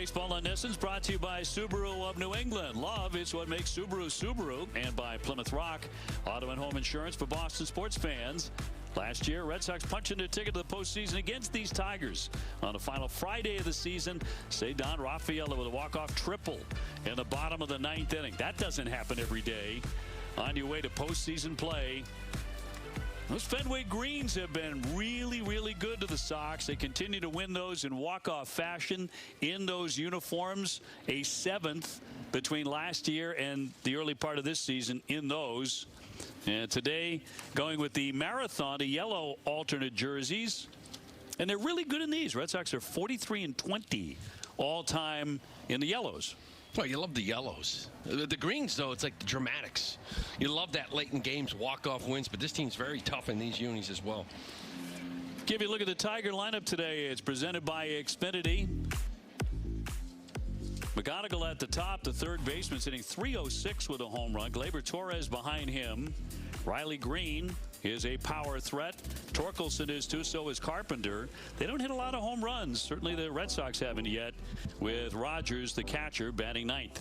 Baseball on NESN is brought to you by Subaru of New England. Love is what makes Subaru Subaru. And by Plymouth Rock, auto and home insurance for Boston sports fans. Last year, Red Sox punching their ticket to the postseason against these Tigers. On the final Friday of the season, Ceddanne Rafaela with a walk-off triple in the bottom of the 9th inning. That doesn't happen every day. On your way to postseason play. Those Fenway Greens have been really, really good to the Sox. They continue to win those in walk-off fashion in those uniforms. A 7th between last year and the early part of this season in those. And today, going with the Marathon, the yellow alternate jerseys. And they're really good in these. Red Sox are 43-20 all-time in the yellows. Well, you love the yellows. The greens, though, it's like the dramatics. You love that late in games, walk-off wins, but this team's very tough in these unis as well. Give you a look at the Tiger lineup today. It's presented by Xfinity. McGonigal at the top, the third baseman, hitting .306 with a home run. Gleyber Torres behind him. Riley Green is a power threat. Torkelson is too, so is Carpenter. They don't hit a lot of home runs. Certainly the Red Sox haven't yet, with Rogers, the catcher, batting 9th.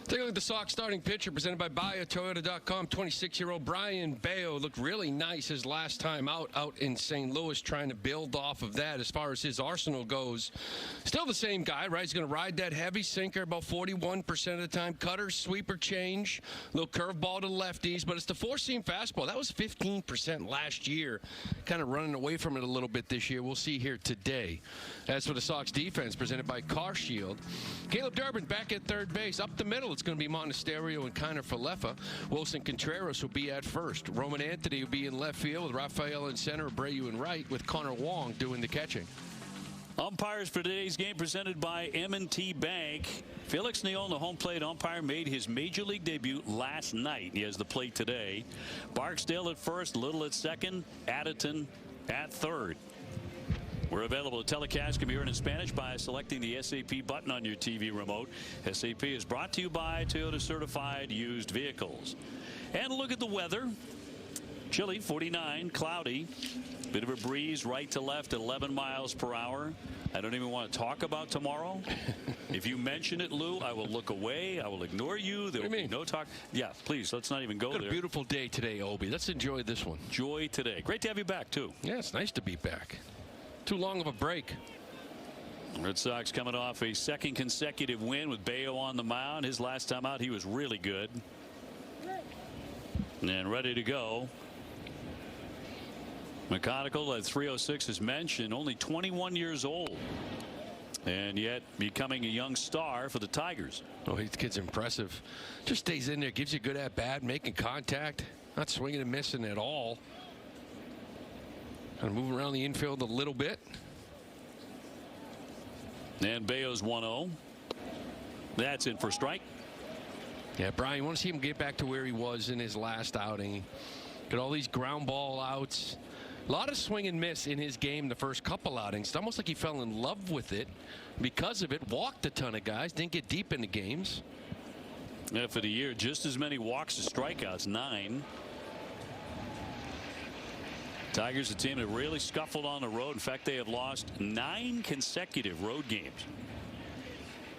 Take a look at the Sox starting pitcher presented by BuyAToyota.com. 26-year-old Brayan Bello looked really nice his last time out in St. Louis, trying to build off of that as far as his arsenal goes. Still the same guy, right? He's going to ride that heavy sinker about 41% of the time. Cutter, sweeper change, little curveball to lefties, but it's the four-seam fastball. That was 15% last year. Kind of running away from it a little bit this year. We'll see here today. As for the Sox defense, presented by CarShield. Caleb Durbin back at third base. Up the middle, it's going to be Monasterio and Kiner Falefa. Wilson Contreras will be at first. Roman Anthony will be in left field with Rafael in center, Abreu in right, with Connor Wong doing the catching. Umpires for today's game presented by M&T Bank. Felix Neal, the home plate umpire, made his major league debut last night. He has the plate today. Barksdale at first, Little at second, Additon at third. We're available to telecast, can be heard in Spanish by selecting the SAP button on your TV remote. SAP is brought to you by Toyota Certified Used Vehicles. And look at the weather. Chilly, 49, cloudy. Bit of a breeze right to left at 11 miles per hour. I don't even want to talk about tomorrow. If you mention it, Lou, I will look away. I will ignore you. There will be no talk. Yeah, please, let's not even go there. A beautiful day today, Obi. Let's enjoy this one. Joy today. Great to have you back, too. Yeah, it's nice to be back. Too long of a break. Red Sox coming off a second consecutive win with Bello on the mound. His last time out, he was really good. And ready to go. McGonigal at .306 as mentioned, only 21 years old. And yet becoming a young star for the Tigers. Oh, this kid's impressive. Just stays in there, gives you a good at-bat, making contact, not swinging and missing at all. Kind of moving around the infield a little bit. And Bello's 1-0. That's in for strike. Yeah, Brian, you want to see him get back to where he was in his last outing. Got all these ground ball outs. A lot of swing and miss in his game the first couple outings. It's almost like he fell in love with it. Because of it, walked a ton of guys, didn't get deep into games. Yeah, for the year, just as many walks as strikeouts, 9. Tigers, a team that really scuffled on the road. In fact, they have lost 9 consecutive road games.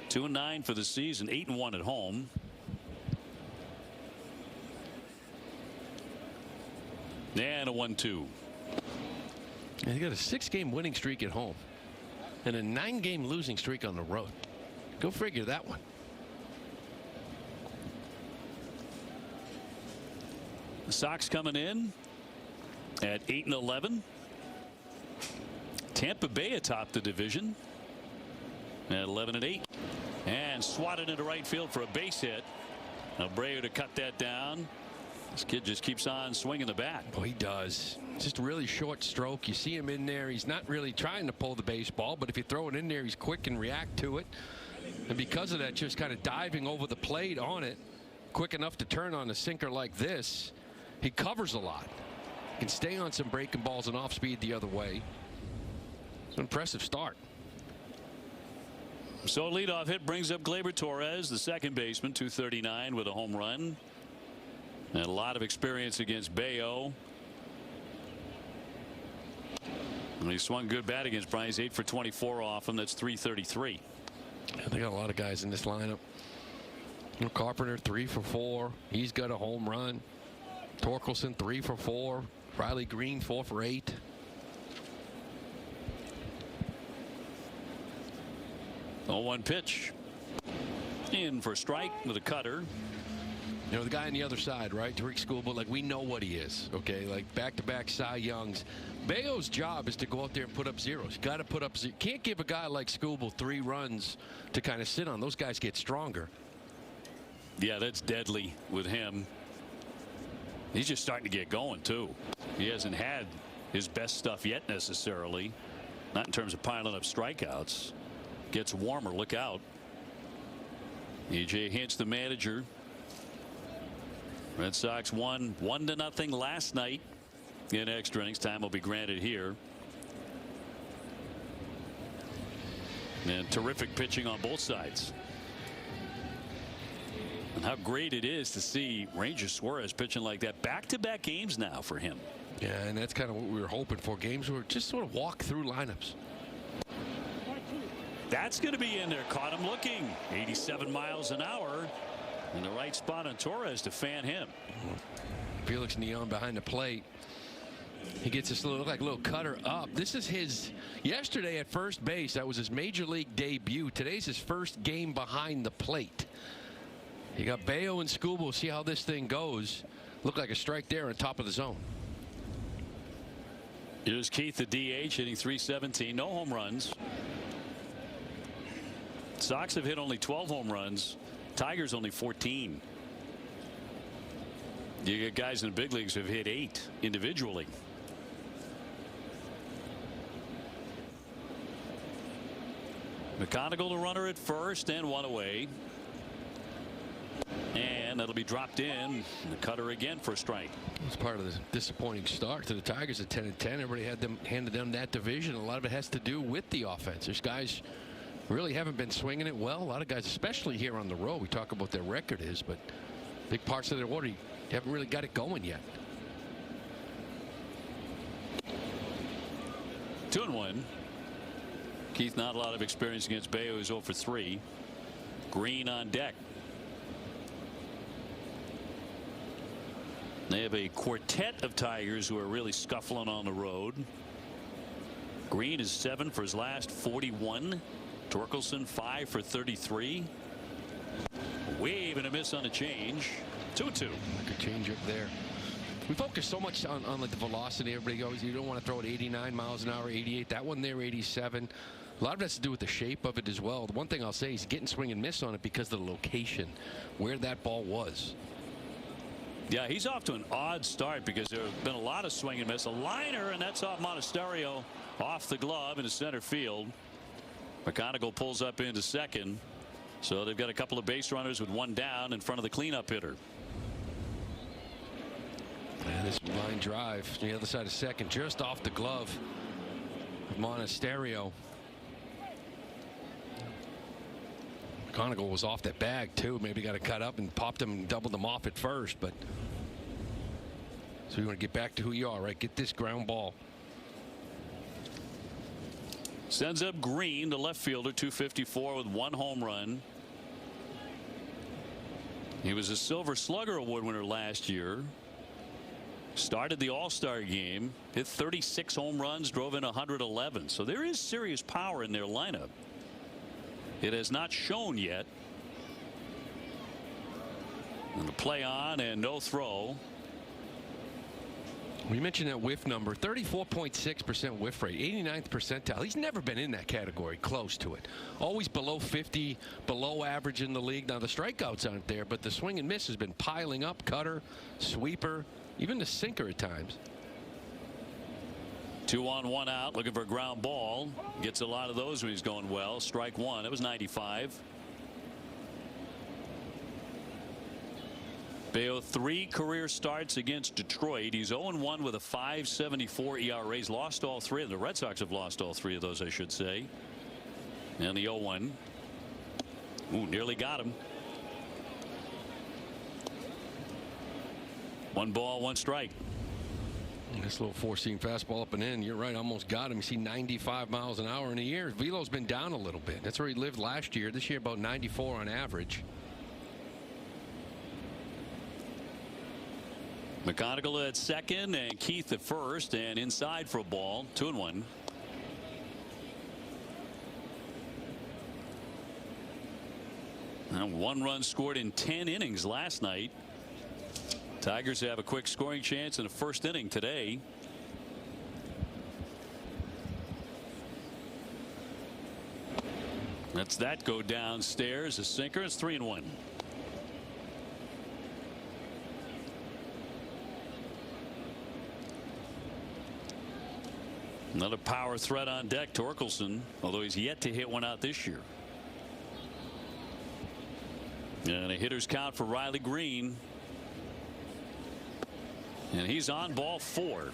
2-9 for the season, 8-1 at home. And a 1-2. And he got a 6-game winning streak at home and a 9-game losing streak on the road. Go figure that one. The Sox coming in at 8-11. Tampa Bay atop the division at 11-8. And swatted into right field for a base hit. Abreu to cut that down. This kid just keeps on swinging the bat. Oh, he does. Just a really short stroke. You see him in there. He's not really trying to pull the baseball, but if you throw it in there, he's quick and react to it. And because of that, just kind of diving over the plate on it, quick enough to turn on a sinker like this. He covers a lot. Can stay on some breaking balls and off speed the other way. It's an impressive start. So a leadoff hit brings up Gleyber Torres, the second baseman, 239 with a home run. And a lot of experience against Bello. And he swung good bat against Brian. He's 8 for 24 off him. That's .333. They got a lot of guys in this lineup. Carpenter 3 for 4. He's got a home run. Torkelson 3 for 4. Riley Green 4 for 8. Oh, 1 pitch. In for a strike with a cutter. You know, the guy on the other side, right? Tariq Skubal, like, we know what he is, okay? Like, back-to-back Cy Youngs. Bayo's job is to go out there and put up zeros. Got to put up zeros. Can't give a guy like Skubal 3 runs to kind of sit on. Those guys get stronger. Yeah, that's deadly with him. He's just starting to get going, too. He hasn't had his best stuff yet, necessarily. Not in terms of piling up strikeouts. Gets warmer. Look out. E.J. Hinch, the manager. Red Sox won 1-0 last night in extra innings. Time will be granted here. And terrific pitching on both sides. And how great it is to see Ranger Suarez pitching like that. Back-to-back games now for him. Yeah, and that's kind of what we were hoping for. Games where just sort of walk through lineups. That's going to be in there. Caught him looking. 87 miles an hour. In the right spot on Torres to fan him. Felix Neon behind the plate. He gets this little, look like a little cutter up. This is his yesterday at first base. That was his major league debut. Today's his first game behind the plate. You got Bayo and Skubal. See how this thing goes. Look like a strike there on top of the zone. Here's Keith, the DH, hitting .317. No home runs. Sox have hit only 12 home runs. Tigers only 14. You get guys in the big leagues who have hit 8 individually. McConaughey the runner at first and 1 away. And that'll be dropped in. The cutter again for a strike. It's part of the disappointing start to the Tigers at 10-10. Everybody handed them that division. A lot of it has to do with the offense. There's guys really haven't been swinging it well. A lot of guys, especially here on the road, we talk about their record is, but big parts of their order, you haven't really got it going yet. 2-1. Keith, not a lot of experience against Bayo, who's 0 for 3. Green on deck. They have a quartet of Tigers who are really scuffling on the road. Green is 7 for his last 41. Torkelson 5 for 33. Wave and a miss on the change. 2-2. Like a change up there. We focus so much on like the velocity. Everybody goes, you don't want to throw it 89 miles an hour, 88. That one there, 87. A lot of it has to do with the shape of it as well. The one thing I'll say is getting swing and miss on it because of the location where that ball was. Yeah, he's off to an odd start because there have been a lot of swing and miss. A liner, and that's off Monasterio off the glove into center field. McConaughey pulls up into second. So they've got a couple of base runners with 1 down in front of the cleanup hitter. And this line drive to the other side of second, just off the glove of Monasterio. McConaughey was off that bag too. Maybe got to cut up and popped him and doubled him off at first. But so you want to get back to who you are, right? Get this ground ball. Sends up Green, the left fielder, 254 with 1 home run. He was a Silver Slugger Award winner last year. Started the All-Star game, hit 36 home runs, drove in 111. So there is serious power in their lineup. It has not shown yet. And the play on and no throw. We mentioned that whiff number, 34.6% whiff rate, 89th percentile. He's never been in that category, close to it. Always below 50, below average in the league. Now the strikeouts aren't there, but the swing and miss has been piling up. Cutter, sweeper, even the sinker at times. 2 on 1 out, looking for a ground ball. Gets a lot of those when he's going well. Strike 1. It was 95. Bayo 3 career starts against Detroit. He's 0-1 with a 5.74 ERA. He's lost all 3. The Red Sox have lost all 3 of those, I should say. And the 0-1. Ooh, nearly got him. 1 ball, 1 strike. This little four-seam fastball up and in. You're right, almost got him. You see 95 miles an hour in a year. Velo's been down a little bit. That's where he lived last year. This year about 94 on average. McGonigal at second and Keith at first, and inside for a ball. 2-1. And 1 run scored in 10 innings last night. Tigers have a quick scoring chance in the first inning today. That's that go downstairs. A sinker. It's 3-1. Another power threat on deck. Torkelson, although he's yet to hit one out this year. And a hitter's count for Riley Green. And he's on ball 4.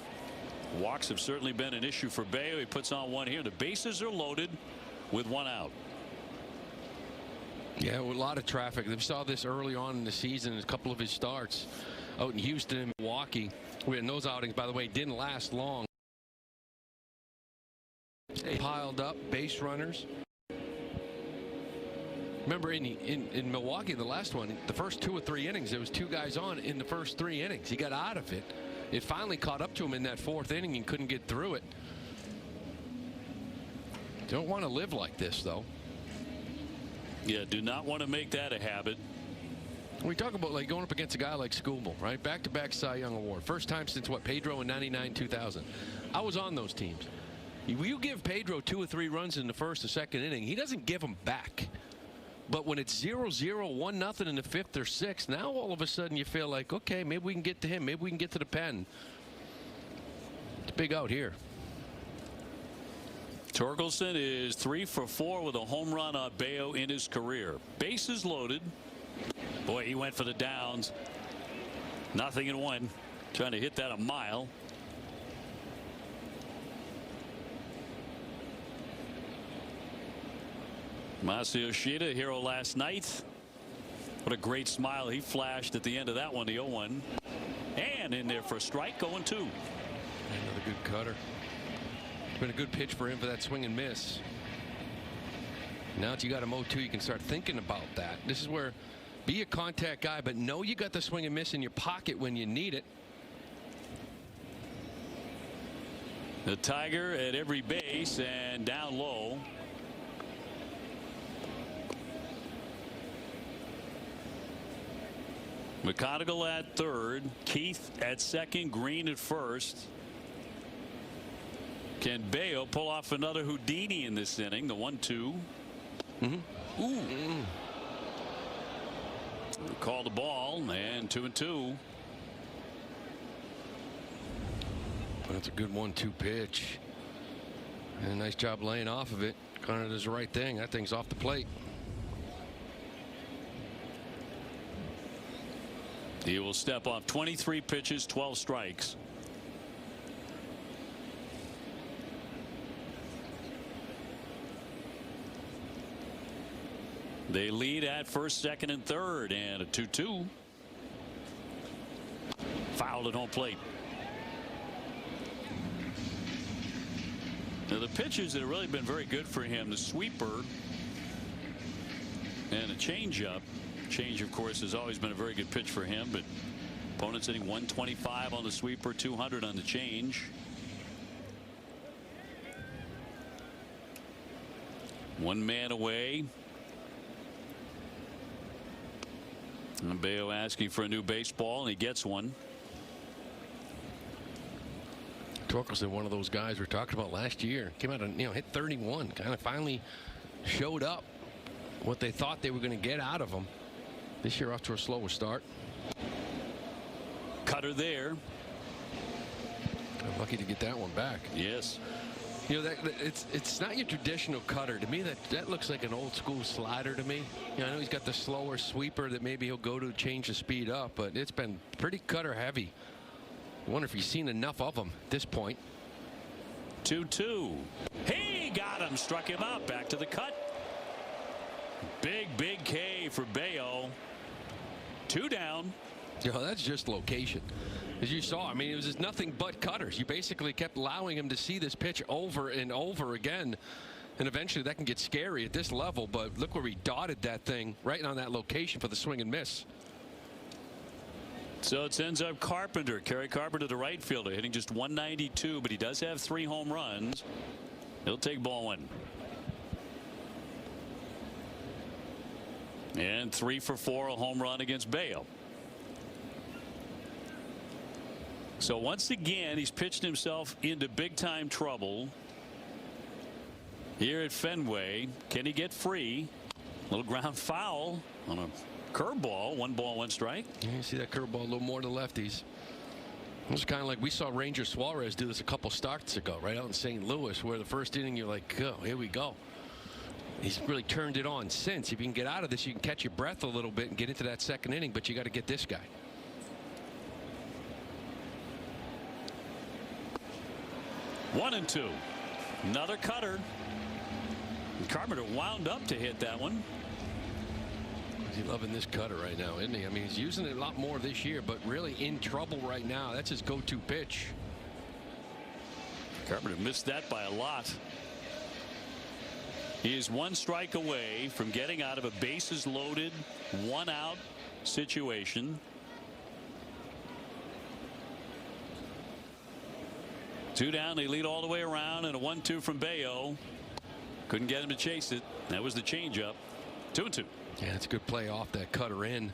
Walks have certainly been an issue for Bello. He puts on one here. The bases are loaded with 1 out. Yeah, a lot of traffic. We saw this early on in the season in a couple of his starts out in Houston and Milwaukee. And those outings, by the way, didn't last long. They piled up base runners. Remember in Milwaukee, the last one, the first 2 or 3 innings, there was 2 guys on in the first 3 innings. He got out of it. It finally caught up to him in that 4th inning and couldn't get through it. Don't want to live like this, though. Yeah, do not want to make that a habit. We talk about like going up against a guy like Skubal, right? Back-to-back Cy Young Award. First time since what, Pedro in '99, 2000. I was on those teams. You give Pedro 2 or 3 runs in the first or second inning, he doesn't give them back. But when it's 0-0, 1-0 in the 5th or 6th, now all of a sudden you feel like, okay, maybe we can get to him. Maybe we can get to the pen. It's big out here. Torkelson is 3 for 4 with a home run on Bello in his career. Bases loaded. Boy, he went for the downs. 0-1. Trying to hit that a mile. Masao Yoshida, hero last night. What a great smile he flashed at the end of that one, the 0-1. And in there for a strike, 0-2. Another good cutter. It's been a good pitch for him for that swing and miss. Now that you got him 0-2, you can start thinking about that. This is where be a contact guy, but know you got the swing and miss in your pocket when you need it. The Tiger at every base and down low. McGonigal at third, Keith at second, Green at first. Can Bello pull off another Houdini in this inning? The 1-2. Call the ball, and 2-2. That's a good 1-2 pitch. And a nice job laying off of it. Connor does the right thing. That thing's off the plate. He will step off 23 pitches, 12 strikes. They lead at first, second, and third, and a 2-2. Fouled at home plate. Now the pitches that have really been very good for him, the sweeper and a changeup. Change, of course, has always been a very good pitch for him, but opponents hitting 125 on the sweeper, 200 on the change. One man away. And Bello asking for a new baseball, and he gets one. Torkelson, one of those guys we talked about last year, came out and hit 31, kind of finally showed up what they thought they were going to get out of him. This year off to a slower start. Cutter there. Lucky to get that one back. Yes. It's not your traditional cutter. To me, that looks like an old school slider to me. I know he's got the slower sweeper that maybe he'll go to change the speed up, but it's been pretty cutter heavy. I wonder if he's seen enough of them at this point. 2-2. He got him, struck him out, back to the cut. Big K for Bello. 2 down. You know, that's just location. As you saw, I mean, it was just nothing but cutters. You basically kept allowing him to see this pitch over and over again. And eventually that can get scary at this level. But look where he dotted that thing right on that location for the swing and miss. So it ends up Carpenter. Kerry Carpenter, the right fielder, hitting just 192, but he does have 3 home runs. He'll take ball 1. And 3 for 4, a home run against Bayo. So once again, he's pitched himself into big time trouble here at Fenway. Can he get free? Little ground foul on a curveball. 1 ball, 1 strike. You see that curveball a little more to lefties. It was kind of like we saw Ranger Suarez do this a couple starts ago, right out in St. Louis, where the first inning you're like, oh, here we go. He's really turned it on since. If you can get out of this, you can catch your breath a little bit and get into that second inning, but you got to get this guy. One and 2. Another cutter. Carpenter wound up to hit that one. He's loving this cutter right now, isn't he? I mean, he's using it a lot more this year, but really in trouble right now. That's his go-to pitch. Carpenter missed that by a lot. He is 1 strike away from getting out of a bases loaded, 1 out situation. 2 down, they lead all the way around, and a 1-2 from Bayo. Couldn't get him to chase it. That was the changeup. 2-2. Yeah, it's a good play off that cutter in.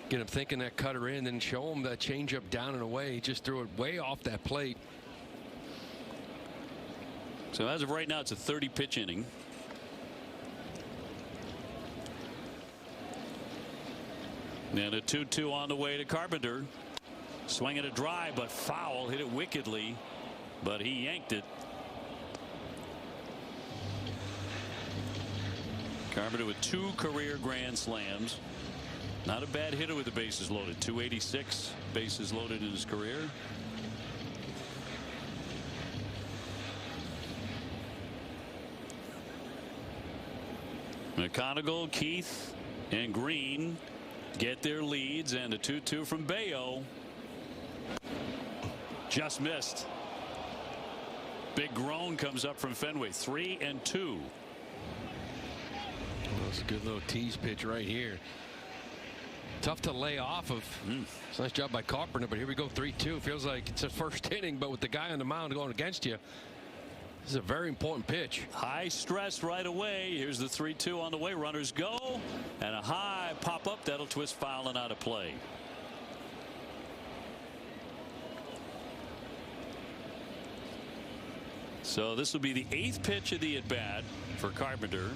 Get him thinking that cutter in, then show him that changeup down and away. He just threw it way off that plate. So as of right now, it's a 30-pitch inning. And a 2-2 on the way to Carpenter. Swinging a drive, but foul. Hit it wickedly, but he yanked it. Carpenter with 2 career grand slams. Not a bad hitter with the bases loaded. 286 bases loaded in his career. McConaughey, Keith, and Green get their leads, and a 2-2 from Bayo. Just missed. Big groan comes up from Fenway. 3-2. That's a good little tease pitch right here. Tough to lay off of. It's a nice job by Carpenter, but here we go. 3-2. Feels like it's a first inning, but with the guy on the mound going against you, this is a very important pitch. High stress right away. Here's the 3-2 on the way. Runners go, and a high pop up that'll twist foul and out of play. So this will be the 8th pitch of the at bat for Carpenter.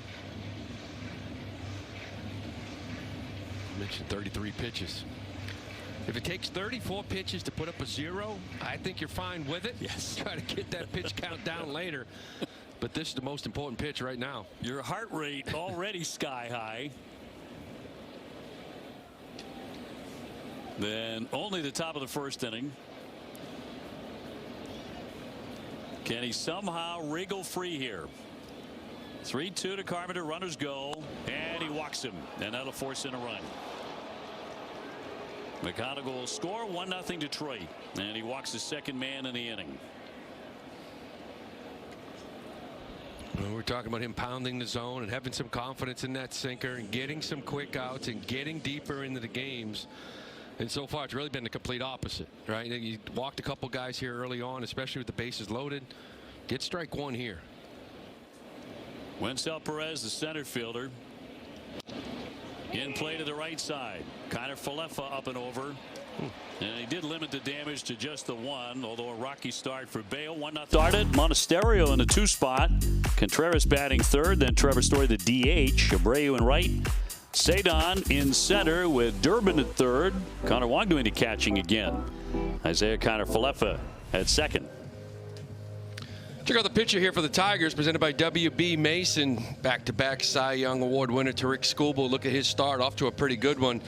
I mentioned 33 pitches. If it takes 34 pitches to put up a 0, I think you're fine with it. Yes. Try to get that pitch count down later. But this is the most important pitch right now. Your heart rate already sky high. Then only the top of the first inning. Can he somehow wriggle free here? 3-2 to Carpenter. Runners go, and he walks him, and that'll force in a run. McConaughey will score 1-0 Detroit, and he walks the second man in the inning. Well, we're talking about him pounding the zone and having some confidence in that sinker and getting some quick outs and getting deeper into the games. And so far, it's really been the complete opposite, right? You walked a couple guys here early on, especially with the bases loaded. Get strike 1 here. Wencel Perez, the center fielder, in play to the right side. Kiner Falefa up and over. And he did limit the damage to just the 1, although a rocky start for Bayo. 1-0 started. Monasterio in the 2 spot. Contreras batting 3rd, then Trevor Story the DH. Abreu in right. Cedon in center with Durbin at 3rd. Connor Wong doing the catching again. Isaiah Kiner Falefa at 2nd. Check out the picture here for the Tigers, presented by W.B. Mason. Back-to-back Cy Young Award winner Tariq Skubal. Look at his start, off to a pretty good one.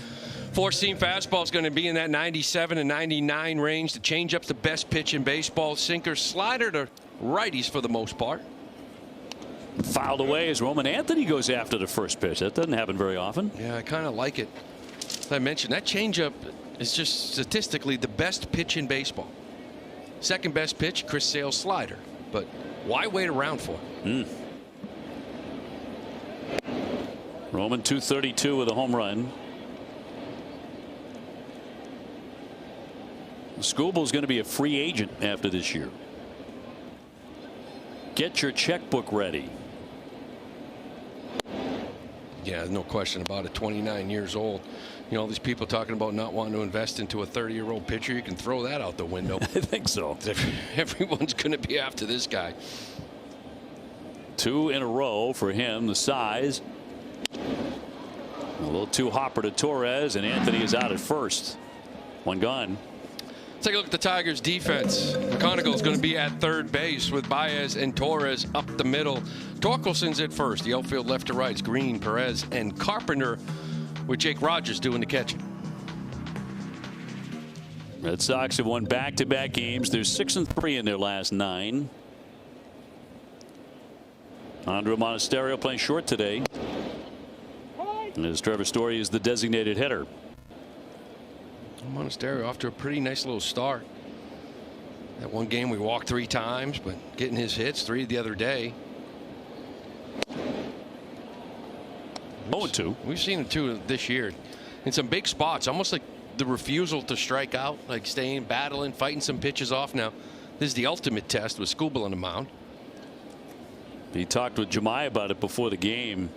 4-seam fastball is going to be in that 97 and 99 range. The changeup's the best pitch in baseball. Sinker, slider to righties for the most part. Fouled away as Roman Anthony goes after the first pitch. That doesn't happen very often. Yeah, I kind of like it. As I mentioned, that changeup, is just statistically the best pitch in baseball. Second best pitch, Chris Sale's slider. But why wait around for it? Roman 232 with a home run. Skubal's going to be a free agent after this year. Get your checkbook ready. Yeah, no question about it. 29 years old. You know, all these people talking about not wanting to invest into a 30-year-old pitcher, you can throw that out the window. I think so. Everyone's going to be after this guy. 2 in a row for him. The size. A little too hopper to Torres, and Anthony is out at first. 1 gone. Take a look at the Tigers defense. McConaughey is going to be at third base with Baez and Torres up the middle. Torkelson's at first. The outfield left to right is Green, Perez, and Carpenter, with Jake Rogers doing the catching. Red Sox have won back-to-back games. They're 6-3 in their last 9. Andrew Monasterio playing short today. And as Trevor Story is the designated hitter. Monasterio off to a pretty nice little start. That one game we walked 3 times, but getting his hits, 3 the other day. 0-2. We've seen him too this year in some big spots, almost like the refusal to strike out, like staying, battling, fighting some pitches off. Now, this is the ultimate test with Skubal on the mound. He talked with Jemai about it before the game.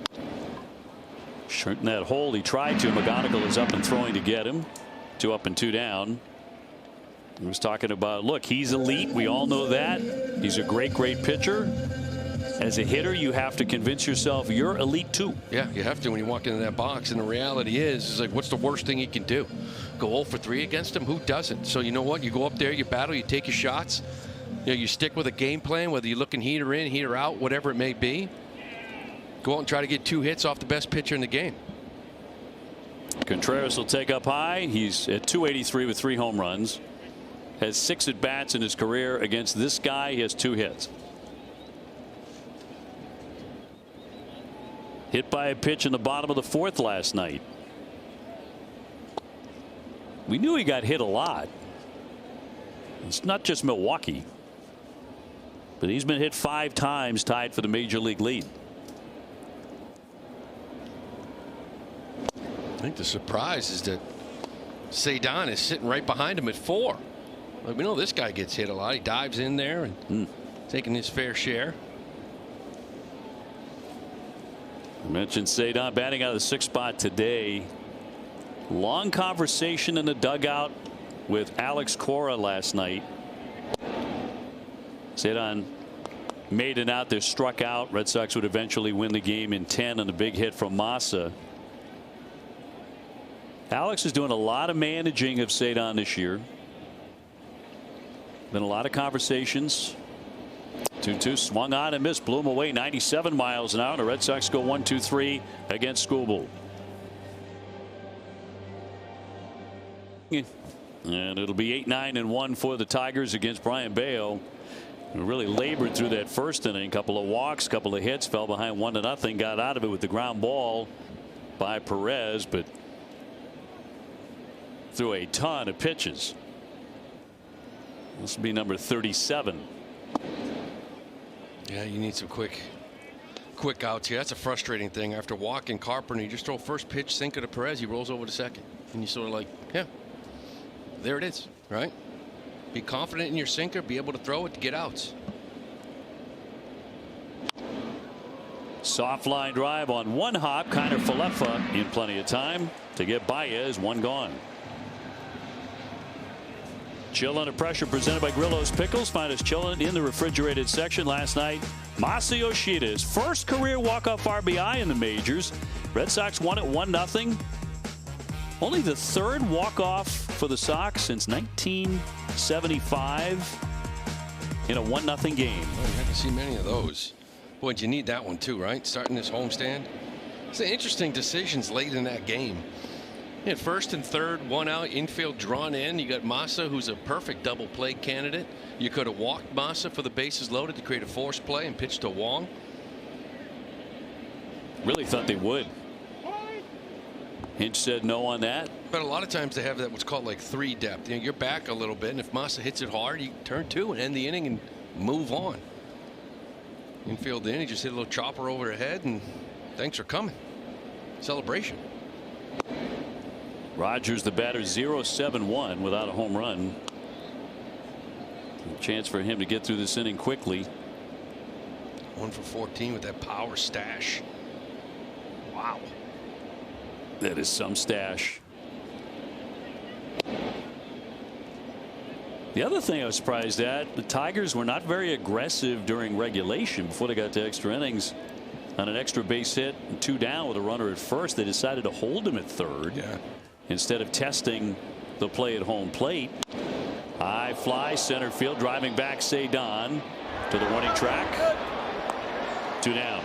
Shooting that hole he tried to. McGonigal is up and throwing to get him. 2 up and 2 down. He was talking about, look, he's elite. We all know that. He's a great pitcher. As a hitter, you have to convince yourself you're elite too. Yeah, you have to when you walk into that box. And the reality is like, what's the worst thing you can do? Go 0 for 3 against him? Who doesn't? So you know what? You go up there, you battle, you take your shots. You know, you stick with a game plan, whether you're looking heater in, heater out, whatever it may be. Go out and try to get 2 hits off the best pitcher in the game. Contreras will take up high. He's at 283 with 3 home runs. Has 6 at bats in his career. Against this guy, he has 2 hits. Hit by a pitch in the bottom of the 4th last night. We knew he got hit a lot. It's not just Milwaukee, but he's been hit 5 times, tied for the major league lead. I think the surprise is that Cedon is sitting right behind him at 4. Like, we know this guy gets hit a lot. He dives in there and taking his fair share. I mentioned Cedon batting out of the 6th spot today. Long conversation in the dugout with Alex Cora last night. Cedon made an out there, struck out. Red Sox would eventually win the game in 10 on a big hit from Massa. Alex is doing a lot of managing of Cedon this year. Been a lot of conversations. 2-2 swung on and missed, blew him away 97 miles an hour. The Red Sox go 1-2-3 against Skubal. And it'll be 8-9-1 for the Tigers against Brian Bayo, who really labored through that first inning. Couple of walks, couple of hits, fell behind 1-0, got out of it with the ground ball by Perez, but threw a ton of pitches. This will be number 37. Yeah, you need some quick outs here. That's a frustrating thing. After walking Carpenter, you just throw first pitch, sinker to Perez, he rolls over to second, and you sort of like, yeah, there it is, right? Be confident in your sinker, be able to throw it to get outs. Soft line drive on 1 hop. Kiner Falefa in plenty of time to get Baez. 1 gone. Chill under pressure presented by Grillo's Pickles. Find us chilling in the refrigerated section. Last night, Masa Yoshida's first career walk-off RBI in the majors. Red Sox won it 1-0. Only the 3rd walk-off for the Sox since 1975 in a 1-0 game. Oh, you haven't seen many of those. Boy, you need that one too, right? Starting this homestand. It's interesting decisions late in that game. You had 1st and 3rd, 1 out, infield drawn in. You got Massa, who's a perfect double play candidate. You could have walked Massa for the bases loaded to create a force play and pitch to Wong. Really thought they would. Hinch said no on that. But a lot of times they have that what's called like 3 depth. You know, you're back a little bit, and if Massa hits it hard, you turn 2 and end the inning and move on. Infield in, he just hit a little chopper over the head, and thanks for coming. Celebration. Rogers, the batter, 0-7-1 without a home run. A chance for him to get through this inning quickly. 1 for 14 with that power stash. Wow. That is some stash. The other thing I was surprised at, the Tigers were not very aggressive during regulation before they got to extra innings. On an extra base hit and 2 down with a runner at first, they decided to hold him at third. Yeah. Instead of testing the play at home plate. High fly, center field, driving back Cedon to the warning track. 2 down.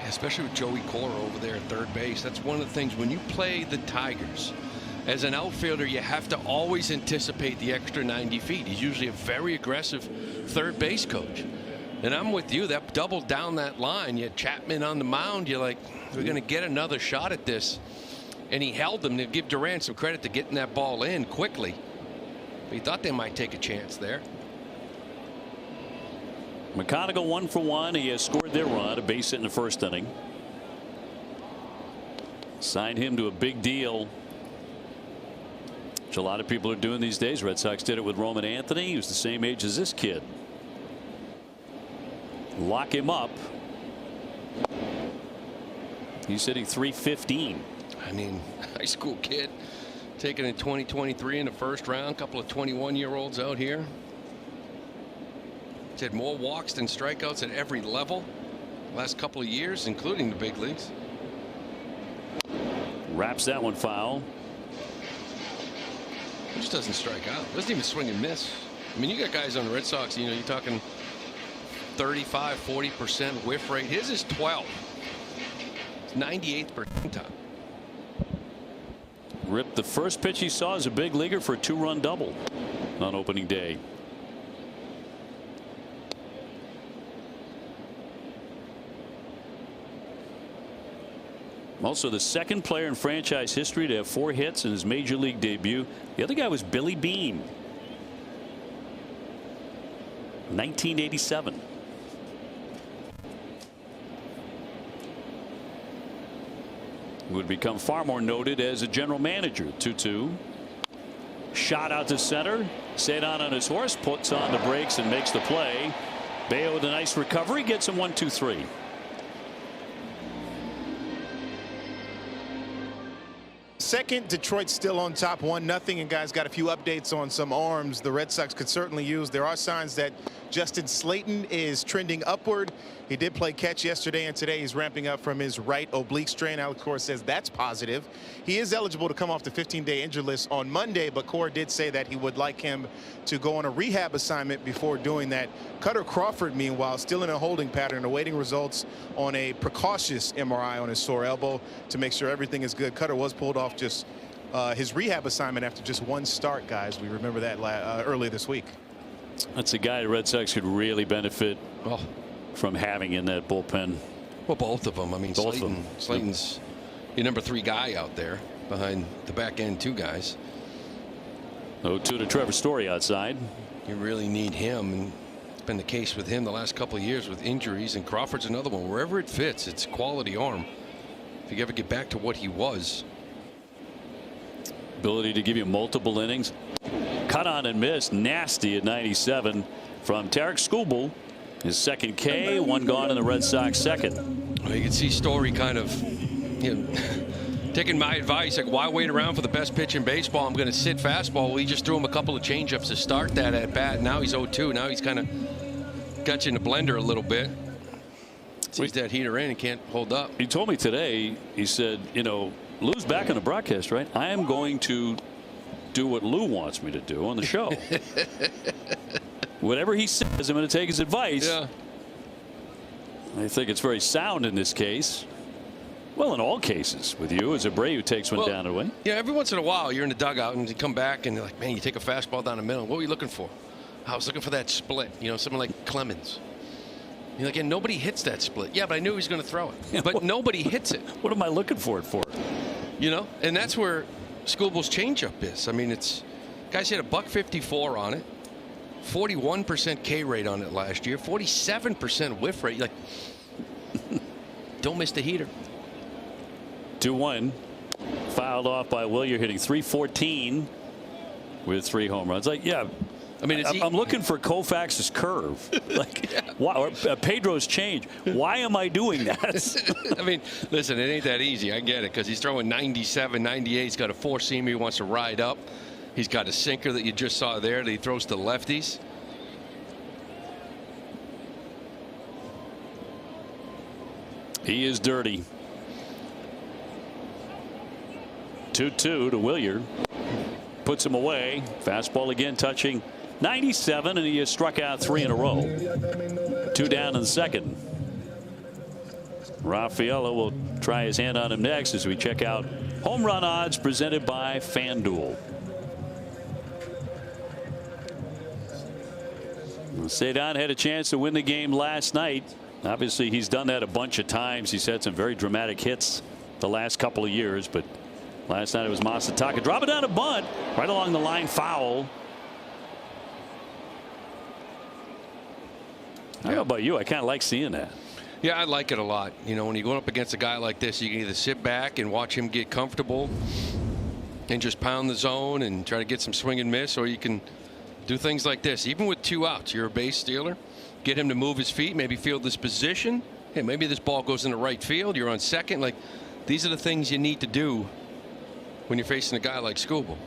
Especially with Joey Cora over there at third base. That's one of the things when you play the Tigers. As an outfielder, you have to always anticipate the extra 90 feet. He's usually a very aggressive third base coach. And I'm with you. That double down that line. You had Chapman on the mound. You're like, we're going to get another shot at this. And he held them. To give Durant some credit to getting that ball in quickly. But he thought they might take a chance there. McConaughey 1 for 1. He has scored their run, a base hit in the first inning. Signed him to a big deal, which a lot of people are doing these days. Red Sox did it with Roman Anthony. He was the same age as this kid. Lock him up. He's hitting .315. I mean, high school kid taken in 2023 in the first round. Couple of 21-year-olds out here. He's had more walks than strikeouts at every level last couple of years, including the big leagues. Wraps that one foul. He just doesn't strike out. Doesn't even swing and miss. I mean, you got guys on the Red Sox, you know, you're talking 35-40% whiff rate. His is 12. It's 98th percentile. Rip, the first pitch he saw as a big leaguer for a 2-run double on opening day. Also the second player in franchise history to have 4 hits in his major league debut. The other guy was Billy Beane. 1987. Would become far more noted as a general manager. 2-2. Shot out to center. Cedon on his horse, puts on the brakes and makes the play. Bayo with a nice recovery, gets him 1-2-3. Second, Detroit still on top 1-0, and guys got a few updates on some arms the Red Sox could certainly use. There are signs that Justin Slayton is trending upward. He did play catch yesterday, and today he's ramping up from his right oblique strain. Alex Cora says that's positive. He is eligible to come off the 15-day injured list on Monday, but Cora did say that he would like him to go on a rehab assignment before doing that. Cutter Crawford, meanwhile, still in a holding pattern, awaiting results on a precautious MRI on his sore elbow to make sure everything is good. Cutter was pulled off just his rehab assignment after just 1 start, guys. We remember that earlier this week. That's a guy the Red Sox could really benefit from having in that bullpen. Well, both of them. I mean, both of them. Slayton's your number 3 guy out there behind the back end 2 guys. 0-2 to Trevor Story outside. You really need him, and it's been the case with him the last couple of years with injuries. And Crawford's another one. Wherever it fits, it's quality arm. If you ever get back to what he was. Ability to give you multiple innings. Cut on and missed. Nasty at 97 from Tarek Skubal. His second K, 1 gone in the Red Sox second. Well, you can see Story kind of, you know, taking my advice, like, why wait around for the best pitch in baseball? I'm going to sit fastball. Well, he just threw him a couple of changeups to start that at bat. Now he's 0-2. Now he's kind of got you in the blender a little bit. Sees that heater in and can't hold up. He told me today, he said, you know, Lou's back on the broadcast, right? I am going to do what Lou wants me to do on the show. Whatever he says, I'm going to take his advice. Yeah. I think it's very sound in this case. Well, in all cases with you as Abreu takes one down and away. Yeah, every once in a while you're in the dugout and you come back and you're like, man, you take a fastball down the middle. What were you looking for? I was looking for that split. You know, someone like Clemens. You're like, and nobody hits that split. Yeah, but I knew he was going to throw it. Yeah, but nobody hits it. What am I looking for it for? You know, and that's where Skubal's changeup is. I mean, it's guys hit a $154 on it, 41% K rate on it last year, 47% whiff rate. Like, don't miss the heater. 2-1. Fouled off by Wilyer, hitting .314 with 3 home runs. Like, yeah. I mean, I'm looking for Koufax's curve, like, or Pedro's change. Why am I doing that? I mean, listen, it ain't that easy. I get it because he's throwing 97, 98. He's got a 4-seamer he wants to ride up. He's got a sinker that you just saw there that he throws to lefties. He is dirty. 2-2 to Wilyer. Puts him away. Fastball again touching 97, and he has struck out 3 in a row. 2 down in the second. Raffaello will try his hand on him next as we check out home run odds presented by FanDuel. Cedon had a chance to win the game last night. Obviously, he's done that a bunch of times. He's had some very dramatic hits the last couple of years, but last night it was Masataka. Drop it down a bunt right along the line, foul. I don't know about you. I kind of like seeing that. Yeah, I like it a lot. You know, when you're going up against a guy like this, you can either sit back and watch him get comfortable and just pound the zone and try to get some swing and miss, or you can do things like this. Even with 2 outs, you're a base stealer. Get him to move his feet, maybe field this position. Hey, maybe this ball goes into right field. You're on second. Like, these are the things you need to do when you're facing a guy like Skubal.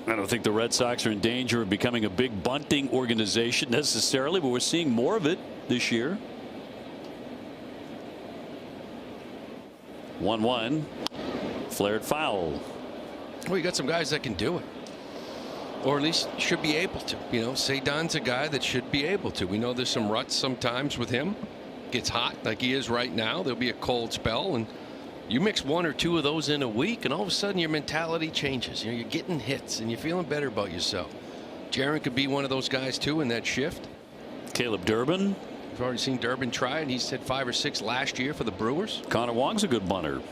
I don't think the Red Sox are in danger of becoming a big bunting organization necessarily, but we're seeing more of it this year. 1-1. Flared foul. Well, you got some guys that can do it, or at least should be able to. You know, Cedon's a guy that should be able to. We know there's some ruts sometimes with him. Gets hot like he is right now. There'll be a cold spell, and you mix 1 or 2 of those in a week, and all of a sudden your mentality changes. You know, you're getting hits and you're feeling better about yourself. Jaron could be one of those guys too in that shift. Caleb Durbin. We've already seen Durbin try it. He's hit 5 or 6 last year for the Brewers. Connor Wong's a good bunter.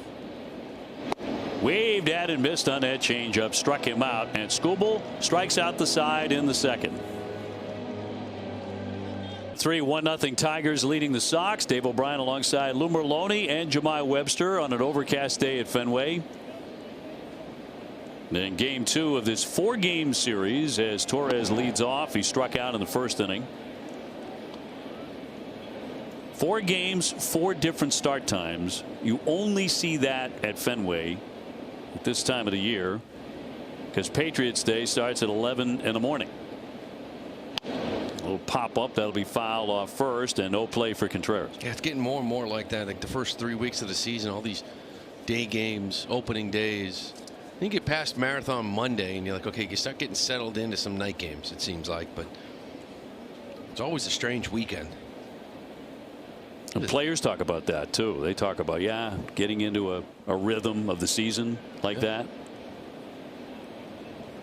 Waved at and missed on that changeup, struck him out, and Skubal strikes out the side in the second. 3-1-0 Tigers leading the Sox. Dave O'Brien alongside Lou Merloni and Jemai Webster on an overcast day at Fenway. Then game 2 of this 4-game series as Torres leads off. He struck out in the first inning. 4 games, 4 different start times. You only see that at Fenway at this time of the year, because Patriots Day starts at 11 in the morning. A little pop up that'll be fouled off first, and no play for Contreras. Yeah, it's getting more and more like that. Like the first 3 weeks of the season, all these day games, opening days. Then you get past Marathon Monday, and you're like, okay, you start getting settled into some night games, it seems like, but it's always a strange weekend. And players talk about that too. They talk about, yeah, getting into a rhythm of the season like that.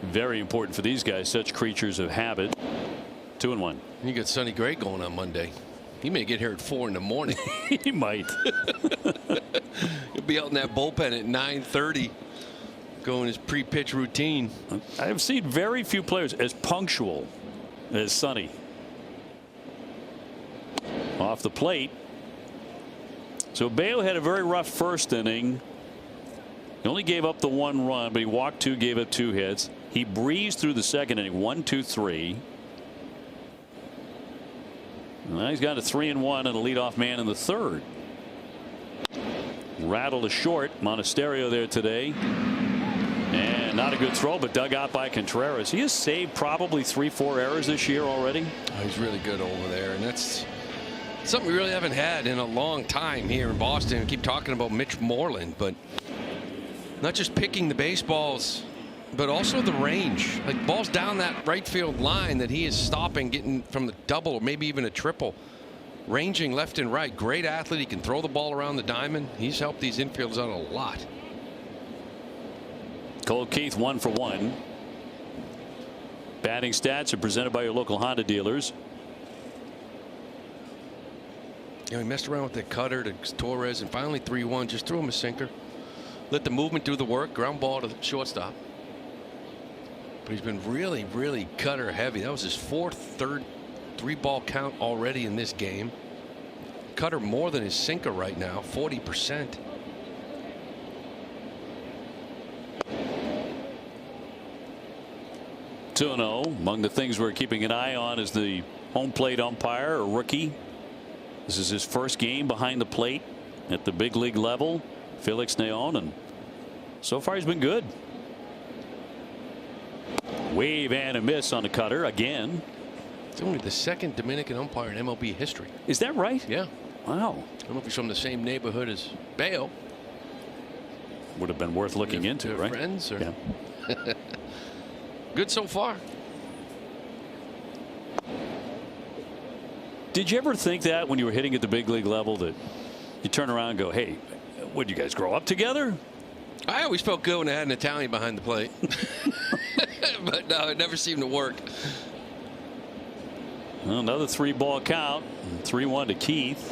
Very important for these guys, such creatures of habit. 2-1. You got Sonny Gray going on Monday. He may get here at 4 in the morning. He might. He'll be out in that bullpen at 9:30 going his pre-pitch routine. I've seen very few players as punctual as Sonny. Off the plate. So Bayo had a very rough first inning. He only gave up the 1 run, but he walked 2, gave up 2 hits. He breezed through the second inning, 1, 2, 3. Now he's got a 3-1 and a leadoff man in the third. Rattled a short. Monasterio there today. And not a good throw, but dug out by Contreras. He has saved probably 3-4 errors this year already. Oh, he's really good over there, and that's something we really haven't had in a long time here in Boston. We keep talking about Mitch Moreland, but not just picking the baseballs, but also the range. Like balls down that right field line that he is stopping, getting from the double or maybe even a triple. Ranging left and right. Great athlete. He can throw the ball around the diamond. He's helped these infielders out a lot. Cole Keith 1 for 1. Batting stats are presented by your local Honda dealers. You know, he messed around with the cutter to Torres, and finally 3-1. Just threw him a sinker. Let the movement do the work. Ground ball to the shortstop. But he's been really, really cutter heavy. That was his fourth, 3-ball count already in this game. Cutter more than his sinker right now, 40%. Among the things we're keeping an eye on is the home plate umpire, a rookie. This is his first game behind the plate at the big league level, Felix Neon, and so far he's been good. Wave and a miss on the cutter again. It's only the second Dominican umpire in MLB history. Is that right? Yeah. Wow. I don't know if he's from the same neighborhood as Bayo. Would have been worth looking into, right? Friends or yeah. Good so far. Did you ever think that when you were hitting at the big league level that you turn around and go, hey, would you guys grow up together? I always felt good when I had an Italian behind the plate. But no, it never seemed to work. Well, another 3-ball count. 3-1 to Keith.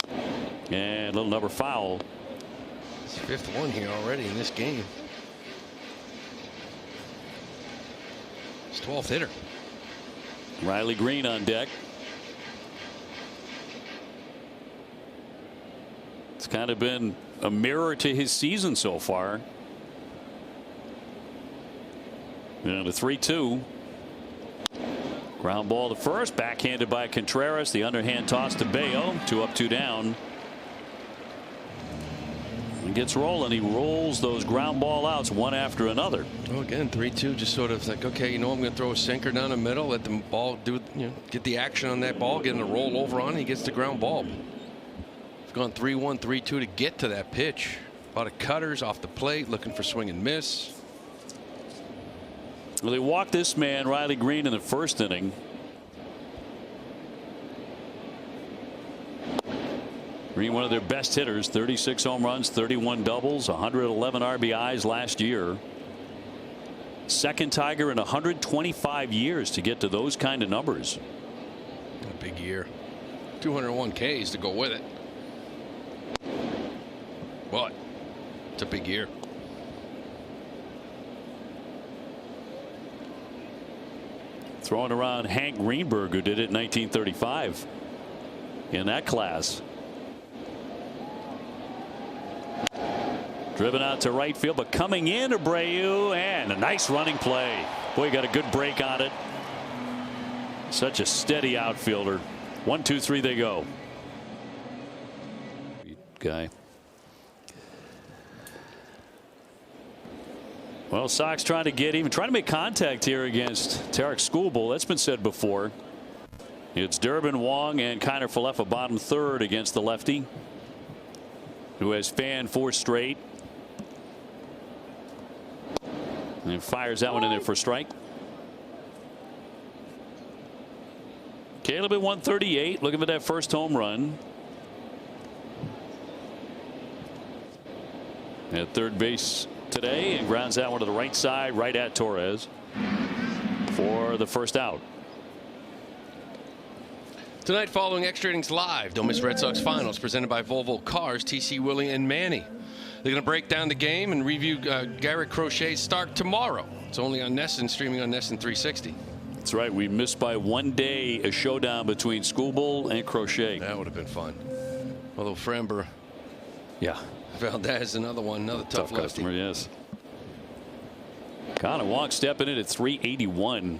And a little number foul. It's 5th one here already in this game. His 12th hitter. Riley Green on deck. It's kind of been a mirror to his season so far. And a 3-2. Ground ball to first, backhanded by Contreras. The underhand toss to Bayo. 2 up, 2 down. He gets rolling. He rolls those ground ball outs one after another. Oh, again, 3-2, just sort of like, okay, you know, I'm going to throw a sinker down the middle, let the ball do, you know, get the action on that ball, get him to roll over on it, he gets the ground ball. It's gone 3-1, 3-2 to get to that pitch. A lot of cutters off the plate, looking for swing and miss. Well, they walked this man, Riley Green, in the first inning. Green, one of their best hitters, 36 home runs, 31 doubles, 111 RBIs last year. Second Tiger in 125 years to get to those kind of numbers. A big year. 201 Ks to go with it. But it's a big year. Throwing around Hank Greenberg, who did it in 1935 in that class. Driven out to right field, but coming in, Abreu, and a nice running play. Boy, got a good break on it. Such a steady outfielder. 1, 2, 3, they go. Guy. Well, Sox trying to get even, trying to make contact here against Tarik Skubal. That's been said before. It's Durbin, Wong, and Kiner Falefa bottom third against the lefty, who has fanned 4 straight. And fires that one in there for a strike. Caleb at 138, looking for that first home run. At third base today, and grounds that one to the right side, right at Torres for the first out. Tonight, following Extra Innings Live, don't miss Red Sox Finals presented by Volvo Cars, TC Willie and Manny. They're going to break down the game and review Garrett Crochet's start tomorrow. It's only on NESN, streaming on NESN 360. That's right. We missed by 1 day a showdown between Skubal and Crochet. That would have been fun. Although Framber, yeah, Valdez, another one, another tough customer, yes. Connor Wong stepping in at 381.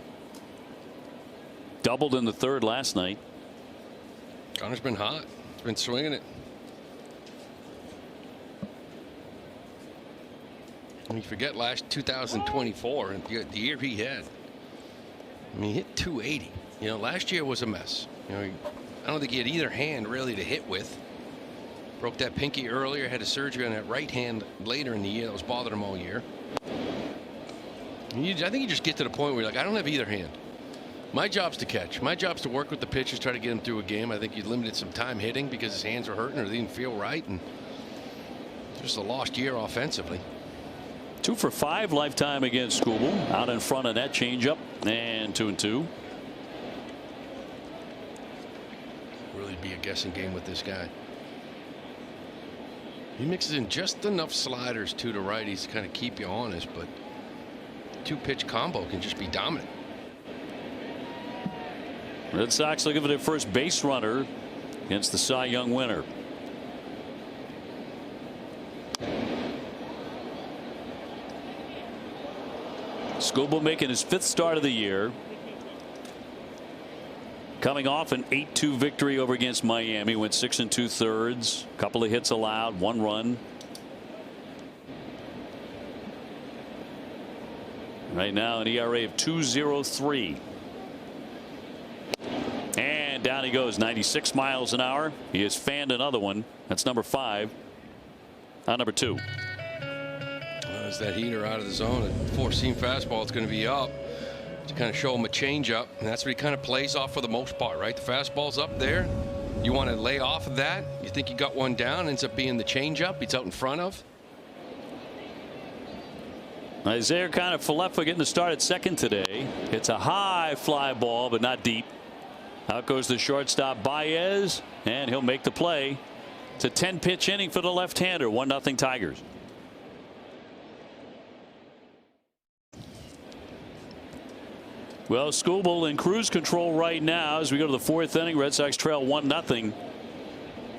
Doubled in the third last night. Connor's been hot. He's been swinging it. And you forget last 2024 and the year he had. I mean, he hit 280. You know, last year was a mess. You know, I don't think he had either hand really to hit with. Broke that pinky earlier, had a surgery on that right hand later in the year that was bothering him all year. I think you just get to the point where you're like, I don't have either hand. My job's to catch. My job's to work with the pitchers, try to get him through a game. I think he limited some time hitting because his hands were hurting or they didn't feel right, and just a lost year offensively. 2 for 5 lifetime against Skubal. Out in front of that changeup, and 2-2. Really be a guessing game with this guy. He mixes in just enough sliders to the righties to kind of keep you honest, but two-pitch combo can just be dominant. Red Sox looking for their first base runner against the Cy Young winner. Skubal making his 5th start of the year. Coming off an 8-2 victory over against Miami. Went 6 2/3. Couple of hits allowed, 1 run. Right now an ERA of 2.03. And down he goes, 96 miles an hour. He has fanned another one. That's number 5. Number 2. As that heater out of the zone, a 4-seam fastball is going to be up to kind of show him a changeup, and that's what he kind of plays off for the most part, right? The fastball's up there. You want to lay off of that. You think you got one down, ends up being the changeup he's out in front of. Isaiah kind of Falefa getting the start at second today. It's a high fly ball, but not deep. Out goes the shortstop Baez, and he'll make the play. It's a 10-pitch inning for the left-hander. 1-0 Tigers. Well, Skubal in cruise control right now as we go to the 4th inning. Red Sox trail 1-0.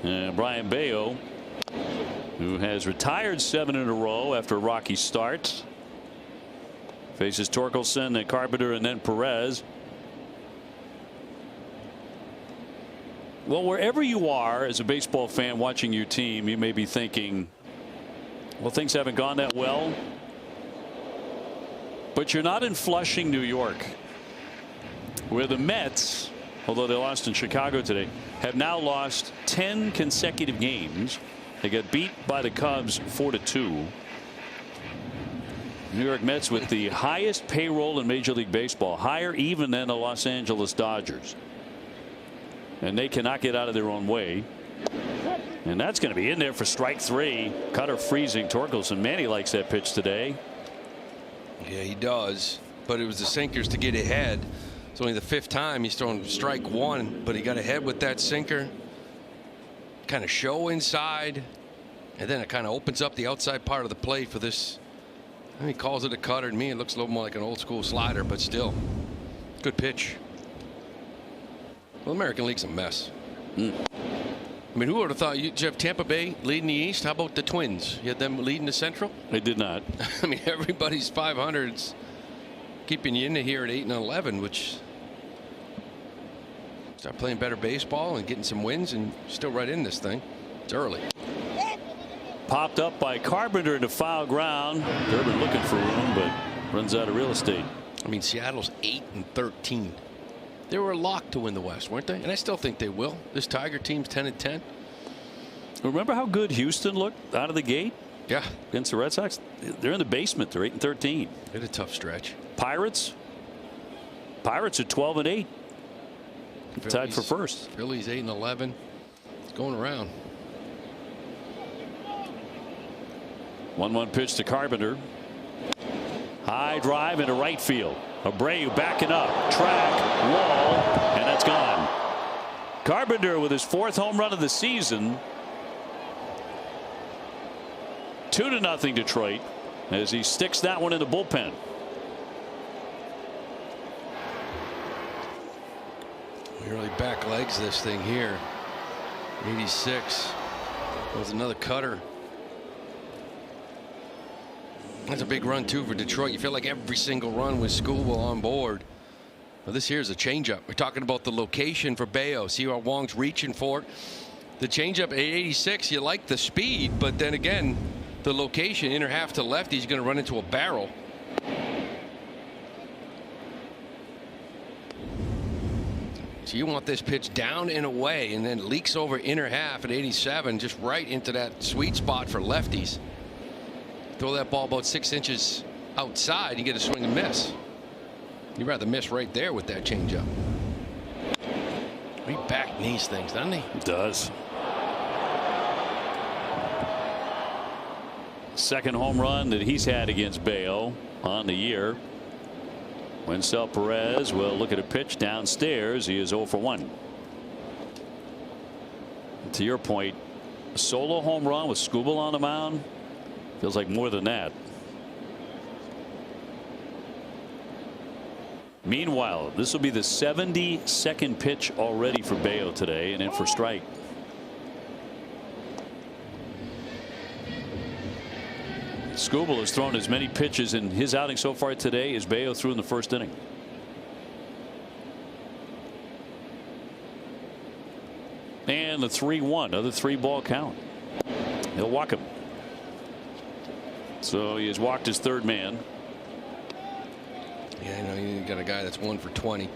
And Brian Bayo, who has retired 7 in a row after a rocky start, faces Torkelson and Carpenter and then Perez. Well, wherever you are as a baseball fan watching your team, you may be thinking, well, things haven't gone that well. But you're not in Flushing, New York, where the Mets, although they lost in Chicago today, have now lost 10 consecutive games. They got beat by the Cubs 4-2. New York Mets with the highest payroll in Major League Baseball, higher even than the Los Angeles Dodgers. And they cannot get out of their own way. And that's going to be in there for strike 3. Cutter freezing Torkelson. Manny likes that pitch today. Yeah, he does. But it was the sinkers to get ahead. It's only the 5th time he's thrown strike 1, but he got ahead with that sinker. Kind of show inside, and then it kind of opens up the outside part of the plate for this. He calls it a cutter. To me, it looks a little more like an old school slider, but still, good pitch. Well, the American League's a mess. I mean, who would have thought you have Tampa Bay leading the East? How about the Twins? You had them leading the Central? They did not. I mean, everybody's 500s keeping you in here at 8 and 11, which start playing better baseball and getting some wins and still right in this thing. It's early. Popped up by Carpenter into foul ground. Durbin looking for room, but runs out of real estate. I mean, Seattle's 8 and 13. They were a lock to win the West, weren't they? And I still think they will. This Tiger team's 10 and 10. Remember how good Houston looked out of the gate? Yeah. Against the Red Sox? They're in the basement. They're 8 and 13. They had a tough stretch. Pirates are 12 and 8. Tied for first. Phillies 8 and 11. It's going around. 1-1 pitch to Carpenter. High drive into right field. Abreu backing up. Track. Wall. And that's gone. Carpenter with his 4th home run of the season. 2-0 Detroit as he sticks that one in the bullpen. He really back legs this thing here. 86. There's another cutter. That's a big run too for Detroit. You feel like every single run with Skubal on board. Well, this here's a changeup. We're talking about the location for Bayo. See how Wong's reaching for it. The changeup at 86. You like the speed, but then again, the location, inner half to left, he's going to run into a barrel. So you want this pitch down and away, and then leaks over inner half at 87, just right into that sweet spot for lefties. Throw that ball about 6 inches outside, you get a swing and miss. You'd rather miss right there with that changeup. He back knees things, doesn't he? It does. Second home run that he's had against Bayo on the year. Wencel Perez will look at a pitch downstairs. He is 0 for 1. To your point, Solo home run with Skubal on the mound. Feels like more than that. Meanwhile, this will be the 72nd pitch already for Bello today, and in for strike. Skubal has thrown as many pitches in his outing so far today as Bello threw in the first inning. And the 3-1, another 3-ball count. He'll walk him. So he has walked his third man. Yeah, you know, you got a guy that's 1 for 20.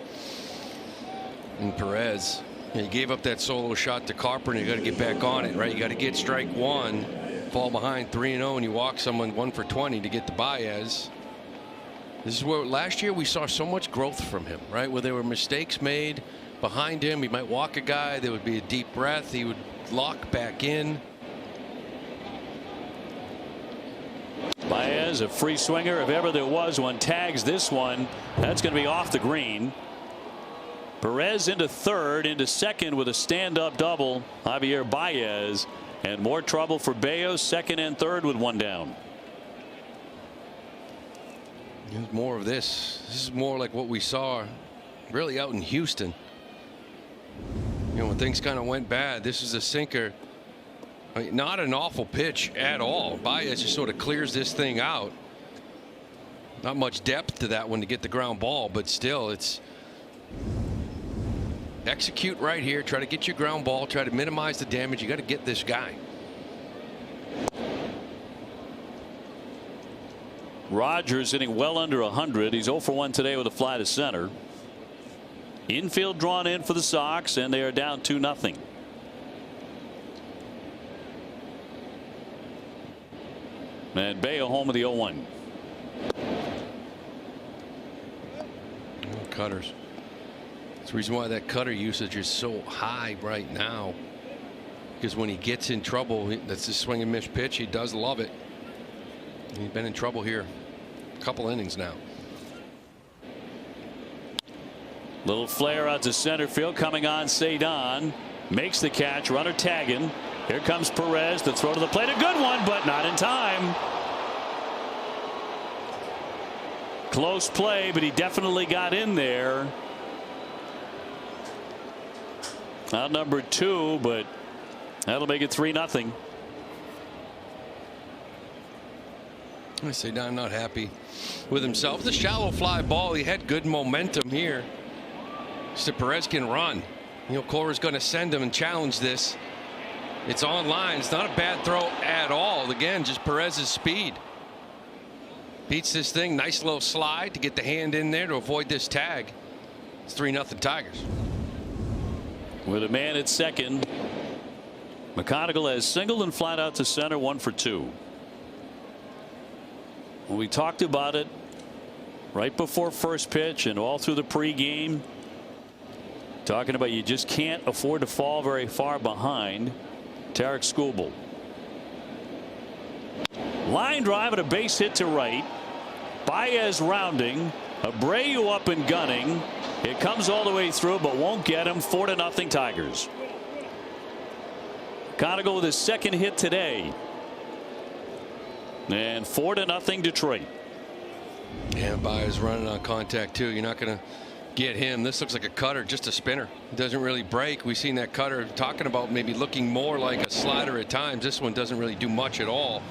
And Perez, he gave up that solo shot to Carpenter. You got to get back on it, right? You got to get strike one, fall behind 3-0, and you walk someone 1 for 20 to get the Baez. This is where last year we saw so much growth from him, right? Where there were mistakes made behind him. He might walk a guy. There would be a deep breath. He would lock back in. Baez, a free swinger if ever there was one, tags this one. That's going to be off the green. Perez into third, into second with a stand-up double. Javier Baez, and more trouble for Bello, second and third with one down. There's more of this. This is more like what we saw really out in Houston. You know, when things kind of went bad, this is a sinker. I mean, not an awful pitch at all. Baez just sort of clears this thing out. Not much depth to that one to get the ground ball, but still, it's execute right here. Try to get your ground ball. Try to minimize the damage. You got to get this guy. Rogers hitting well under 100. He's 0 for 1 today with a fly to center. Infield drawn in for the Sox, and they are down 2-0. And Bello home with the 0-1. Cutters. That's the reason why that cutter usage is so high right now. Because when he gets in trouble, that's a swing and miss pitch. He does love it. He's been in trouble here a couple innings now. Little flare out to center field, coming on Cedon. Makes the catch, runner tagging. Here comes Perez, the throw to the plate, a good one, but not in time. Close play, but he definitely got in there. Out number 2, but that'll make it 3-0. Cedon not happy with himself. The shallow fly ball. He had good momentum here. So Perez can run. You know, Cora's going to send him and challenge this. It's on line. It's not a bad throw at all. Again, just Perez's speed. Beats this thing. Nice little slide to get the hand in there to avoid this tag. It's 3-0 Tigers. With a man at second, McConaughey has singled and flat out to center, 1 for 2. We talked about it right before first pitch and all through the pregame. Talking about you just can't afford to fall very far behind Tarik Skubal. Line drive and a base hit to right. Baez rounding. Abreu up and gunning. It comes all the way through, but won't get him. 4-0 Tigers. McConaughey with his second hit today. And 4-0 Detroit. Yeah, Baez running on contact too. You're not going to get him. This looks like a cutter, just a spinner. It doesn't really break. We've seen that cutter talking about maybe looking more like a slider at times. This one doesn't really do much at all.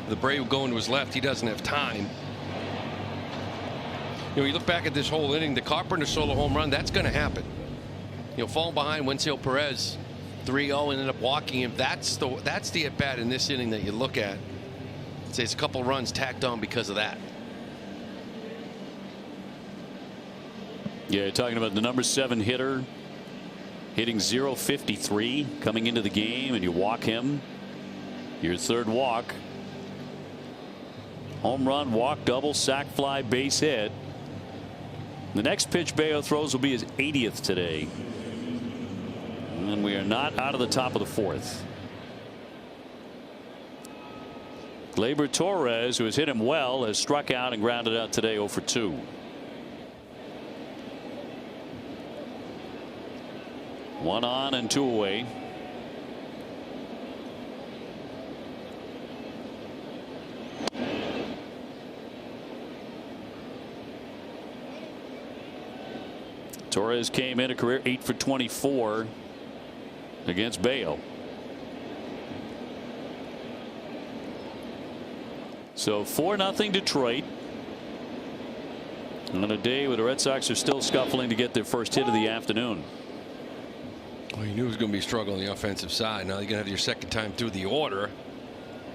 The Abreu going to his left, he doesn't have time. You know, you look back at this whole inning, the Carpenter solo home run, that's going to happen. You know, falling behind Wenceel Perez 3-0 and ended up walking him. That's the at bat in this inning that you look at. I'd say it's a couple runs tacked on because of that. Yeah, you're talking about the number 7 hitter hitting .053 coming into the game, and you walk him. Your third walk. Home run, walk, double, sac fly, base hit. The next pitch Bello throws will be his 80th today. And we are not out of the top of the 4th. Gleyber Torres, who has hit him well, has struck out and grounded out today 0 for 2. One on and 2 away. Torres came in a career 8 for 24 against Bayo. So 4-0 Detroit on a day where the Red Sox are still scuffling to get their first hit of the afternoon. Well, you knew it was going to be a struggle on the offensive side. Now you're going to have your second time through the order.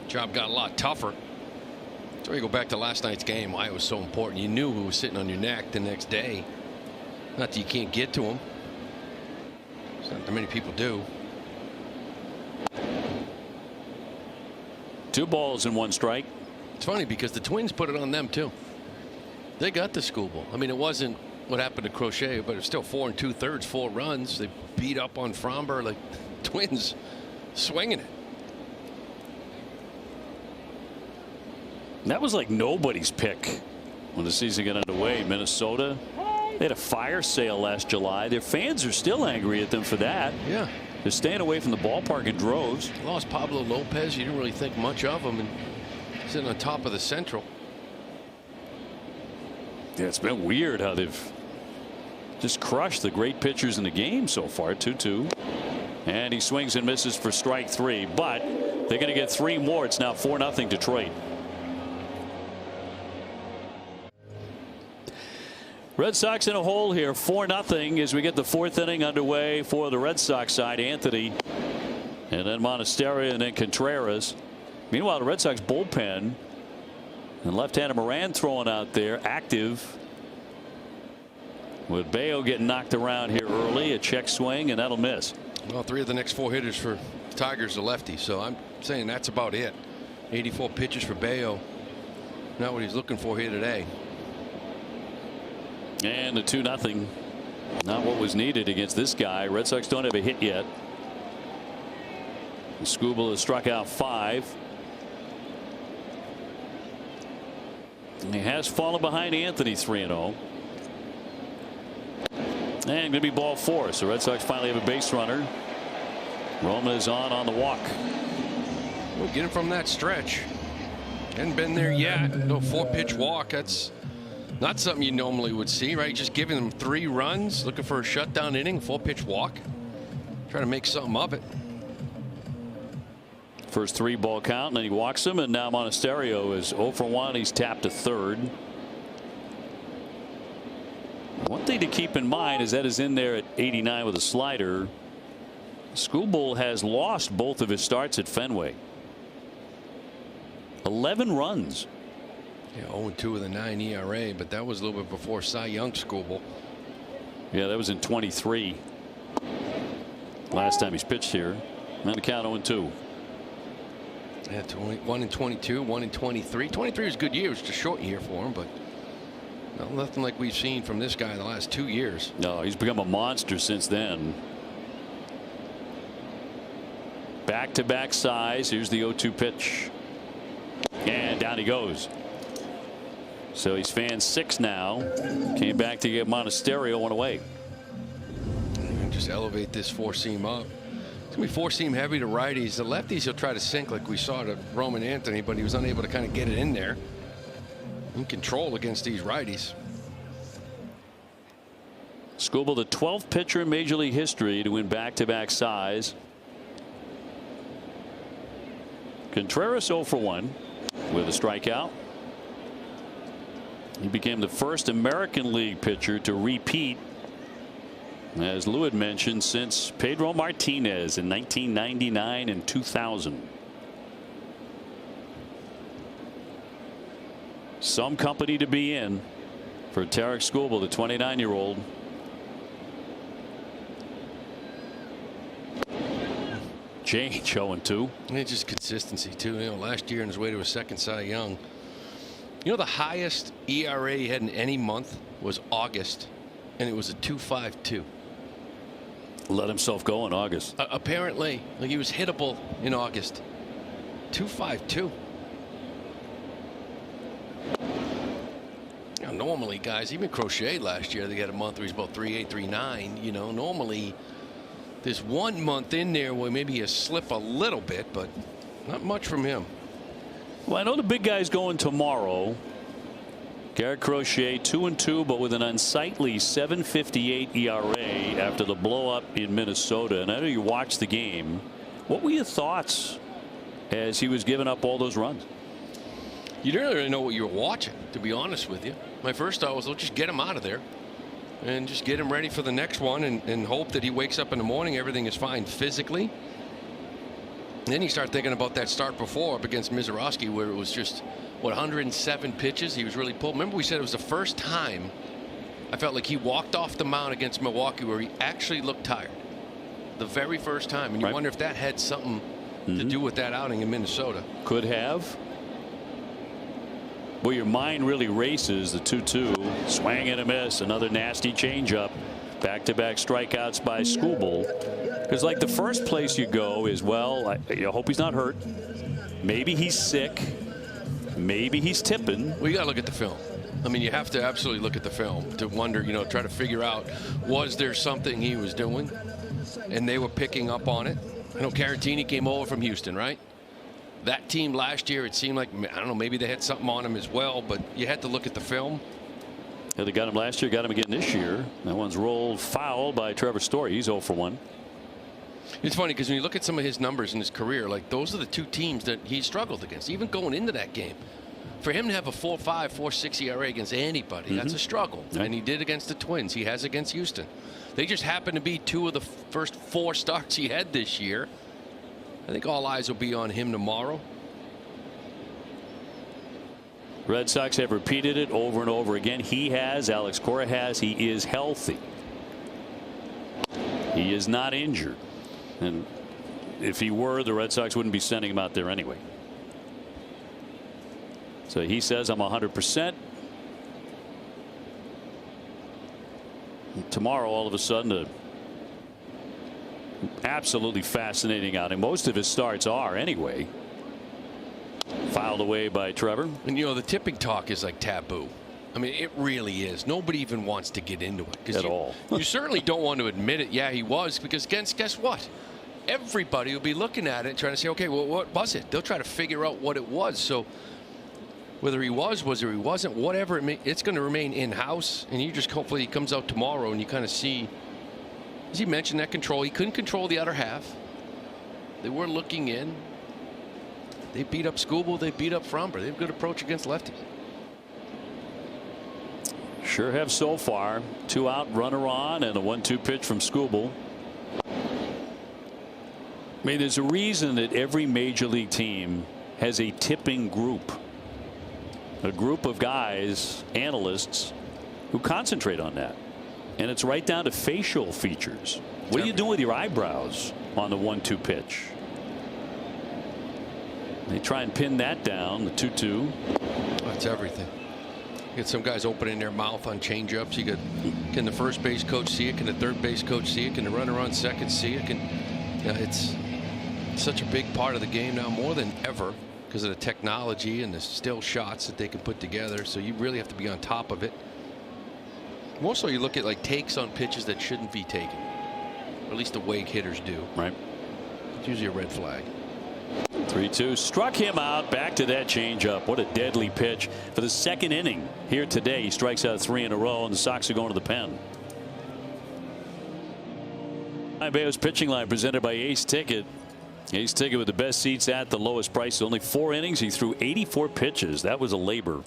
Job got a lot tougher. So you go back to last night's game, why it was so important. You knew who was sitting on your neck the next day. Not that you can't get to him. Not that many people do. 2 balls and 1 strike. It's funny because the Twins put it on them too. They got the schoolball. I mean, it wasn't what happened to Crochet, but it's still 4 2/3, 4 runs. They beat up on Fromber. Like Twins swinging it. That was like nobody's pick when the season got underway. Minnesota, they had a fire sale last July. Their fans are still angry at them for that. Yeah. They're staying away from the ballpark in droves. Lost Pablo Lopez. You didn't really think much of him, and sitting on top of the Central. Yeah, it's been weird how they've just crushed the great pitchers in the game so far. 2-2. And he swings and misses for strike 3, but they're going to get 3 more. It's now 4-0 Detroit. Red Sox in a hole here, 4-0 as we get the 4th inning underway for the Red Sox side. Anthony and then Monasterio and then Contreras. Meanwhile, the Red Sox bullpen and left-hander Moran throwing out there active, with Bayo getting knocked around here early. A check swing and that'll miss. Well, 3 of the next 4 hitters for Tigers are lefty, so I'm saying that's about it. 84 pitches for Bayo. Not what he's looking for here today. And the 2-0. Not what was needed against this guy. Red Sox don't have a hit yet. Skubal has struck out 5. And he has fallen behind Anthony 3-0. And going to be ball 4. So Red Sox finally have a base runner. Roma is on the walk. Well, get him from that stretch. Hadn't been there yet. No 4-pitch walk. That's not something you normally would see, right? Just giving them 3 runs, looking for a shutdown inning, 4-pitch walk. Trying to make something of it. First 3-ball count, and then he walks him, and now Monasterio is 0 for 1. He's tapped to third. One thing to keep in mind is that is in there at 89 with a slider. Skubal has lost both of his starts at Fenway. 11 runs. Yeah, 0-2 with a 9 ERA, but that was a little bit before Cy Young Skubal. Yeah, that was in 23. Last time he's pitched here. On the count 0-2. Yeah, 1 in 22, 1 in 23. 23 was a good year. It was just a short year for him, but nothing like we've seen from this guy in the last 2 years. No, he's become a monster since then. Back-to-back size. Here's the 0-2 pitch. And down he goes. So he's fan 6 now. Came back to get Monasterio 1 away. And just elevate this 4-seam up. It's going to be 4-seam heavy to righties. The lefties he'll try to sink like we saw to Roman Anthony, but he was unable to kind of get it in there. In control against these righties. Skubal, the 12th pitcher in Major League history to win back-to-back size. Contreras 0 for 1 with a strikeout. He became the first American League pitcher to repeat, as Lou had mentioned, since Pedro Martinez in 1999 and 2000. Some company to be in for Tarik Skubal, the 29-year-old. Change 0-2. And just consistency too. You know, last year on his way to a second Cy Young. You know, the highest ERA he had in any month was August, and it was a 2.52. Let himself go in August. Apparently, like he was hittable in August. 2.52. You know, normally, guys, even Crochet last year, they got a month where he's about 3.8, 3.9. You know, normally there's 1 month in there where maybe you slip a little bit, but not much from him. Well, I know the big guy's going tomorrow. Garrett Crochet 2-2, but with an unsightly 7.58 ERA after the blow up in Minnesota. And I know you watched the game. What were your thoughts as he was giving up all those runs? You didn't really know what you were watching, to be honest with you. My first thought was, let's just get him out of there and just get him ready for the next one and hope that he wakes up in the morning, everything is fine physically. And then you start thinking about that start before up against Mizorowski, where it was just, what, 107 pitches. He was really pulled. Remember, we said it was the first time I felt like he walked off the mound against Milwaukee where he actually looked tired. The very first time. And you wonder if that had something to do with that outing in Minnesota. Could have. Well, your mind really races. The 2-2, swing and a miss, another nasty changeup. Back-to-back strikeouts by Skubal. Because like the first place you go is, well, I hope he's not hurt. Maybe he's sick. Maybe he's tipping. Well, you got to look at the film. I mean, you have to absolutely look at the film to wonder, try to figure out, was there something he was doing? And they were picking up on it. I know Caratini came over from Houston, right? That team last year, it seemed like, I don't know, maybe they had something on him as well, but you had to look at the film. Yeah, they got him last year, got him again this year. That one's rolled foul by Trevor Story. He's 0 for 1. It's funny because when you look at some of his numbers in his career, like those are the two teams that he struggled against, even going into that game. For him to have a 4.5, 4.6 ERA against anybody, that's a struggle. Yeah. And he did against the Twins. He has against Houston. They just happen to be two of the first 4 starts he had this year. I think all eyes will be on him tomorrow. Red Sox have repeated it over and over again. He has. Alex Cora has. He is healthy. He is not injured. And if he were, the Red Sox wouldn't be sending him out there anyway. So he says, I'm 100%. Tomorrow, all of a sudden, a absolutely fascinating outing. Most of his starts are anyway. Filed away by Trevor. And the tipping talk is like taboo. I mean, it really is. Nobody even wants to get into it. At all. You certainly don't want to admit it. Yeah, he was, because guess what? Everybody will be looking at it and trying to say, okay, well, what was it? They'll try to figure out what it was. So whether he was or he wasn't, whatever, it's going to remain in-house. And you just hopefully he comes out tomorrow and you kind of see, as he mentioned, that control. He couldn't control the other half. They were looking in. They beat up Skubal. They beat up Fromber. They have a good approach against lefties. Sure have so far. 2 out, runner on, and a 1-2 pitch from Skubal. I mean, there's a reason that every major league team has a tipping group. A group of guys, analysts, who concentrate on that. And it's right down to facial features. What are you doing with your eyebrows on the 1-2 pitch? They try and pin that down, the 2-2. That's everything. You get some guys opening their mouth on changeups. You got, can the first base coach see it? Can the third base coach see it? Can the runner on second see it? It's such a big part of the game now, more than ever, because of the technology and the still shots that they can put together. So you really have to be on top of it. More so, you look at like takes on pitches that shouldn't be taken, or at least the way hitters do. Right. It's usually a red flag. 3-2, struck him out. Back to that changeup. What a deadly pitch for the second inning here today. He strikes out 3 in a row, and the Sox are going to the pen. Bayo's pitching line presented by Ace Ticket. Ace Ticket with the best seats at the lowest price. Only 4 innings. He threw 84 pitches. That was a labor.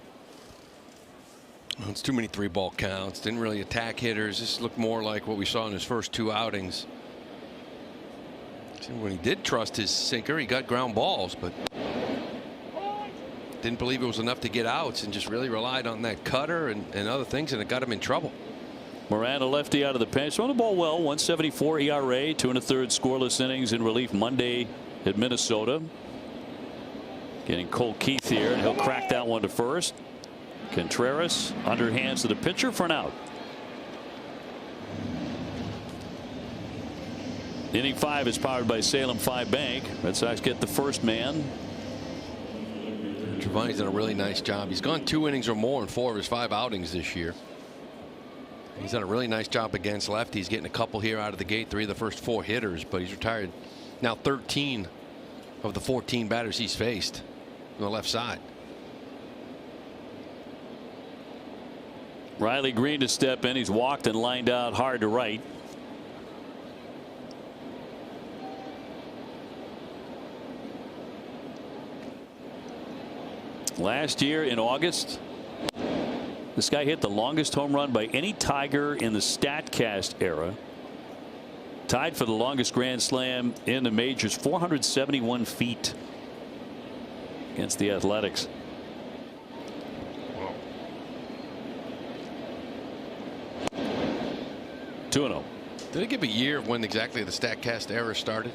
Well, it's too many 3-ball counts. Didn't really attack hitters. This looked more like what we saw in his first 2 outings. When he did trust his sinker, he got ground balls, but didn't believe it was enough to get outs and just really relied on that cutter and other things, and it got him in trouble. Moran, a lefty out of the pen, throwing the ball well. 1.74 ERA, 2 1/3 scoreless innings in relief Monday at Minnesota. Getting Cole Keith here, and he'll crack that one to first. Contreras underhands to the pitcher for an out. Inning 5 is powered by Salem 5 Bank. Red Sox get the first man. Giovanni's done a really nice job. He's gone 2 innings or more in 4 of his 5 outings this year. He's done a really nice job against lefties, getting a couple here out of the gate. 3 of the first 4 hitters, but he's retired now 13 of the 14 batters he's faced on the left side. Riley Green to step in. He's walked and lined out hard to right. Last year in August, this guy hit the longest home run by any Tiger in the StatCast era. Tied for the longest grand slam in the majors, 471 feet against the Athletics. Wow. 2-0. Did it give a year of when exactly the StatCast era started?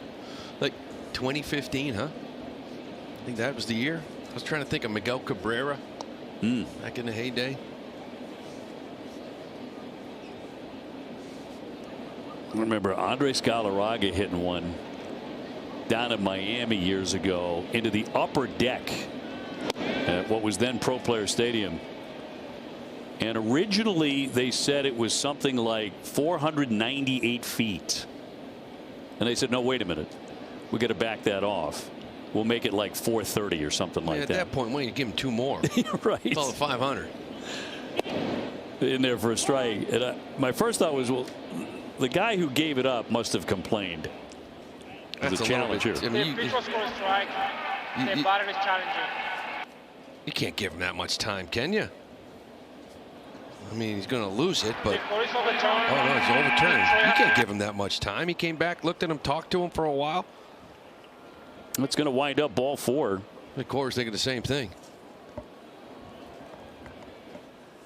Like 2015, huh? I think that was the year. I was trying to think of Miguel Cabrera back in the heyday. I remember Andres Galarraga hitting one down in Miami years ago into the upper deck at what was then Pro Player Stadium. And originally they said it was something like 498 feet. And they said, no, wait a minute. We got to back that off. We'll make it like 430 or something like that. At that point, why don't you give him 2 more? Right. Call it 500. In there for a strike. And my first thought was, well, the guy who gave it up must have complained. That's a challenge here. I mean, The pitch was for a strike. The batter is challenging. You can't give him that much time, can you? I mean, he's going to lose it, but. The score is overturned. Oh, no, it's overturned. You can't give him that much time. He came back, looked at him, talked to him for a while. It's going to wind up ball 4. The Core's thinking the same thing.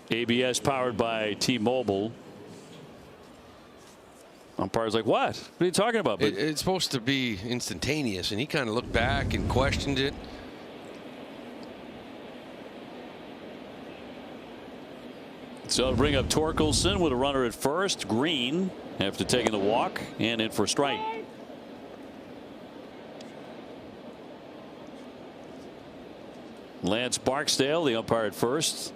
ABS powered by T-Mobile. Umpire's like, what? What are you talking about? But It's supposed to be instantaneous, and he kind of looked back and questioned it. so bring up Torkelson with a runner at first. Green after taking the walk and in for a strike. Lance Barksdale, the umpire at first,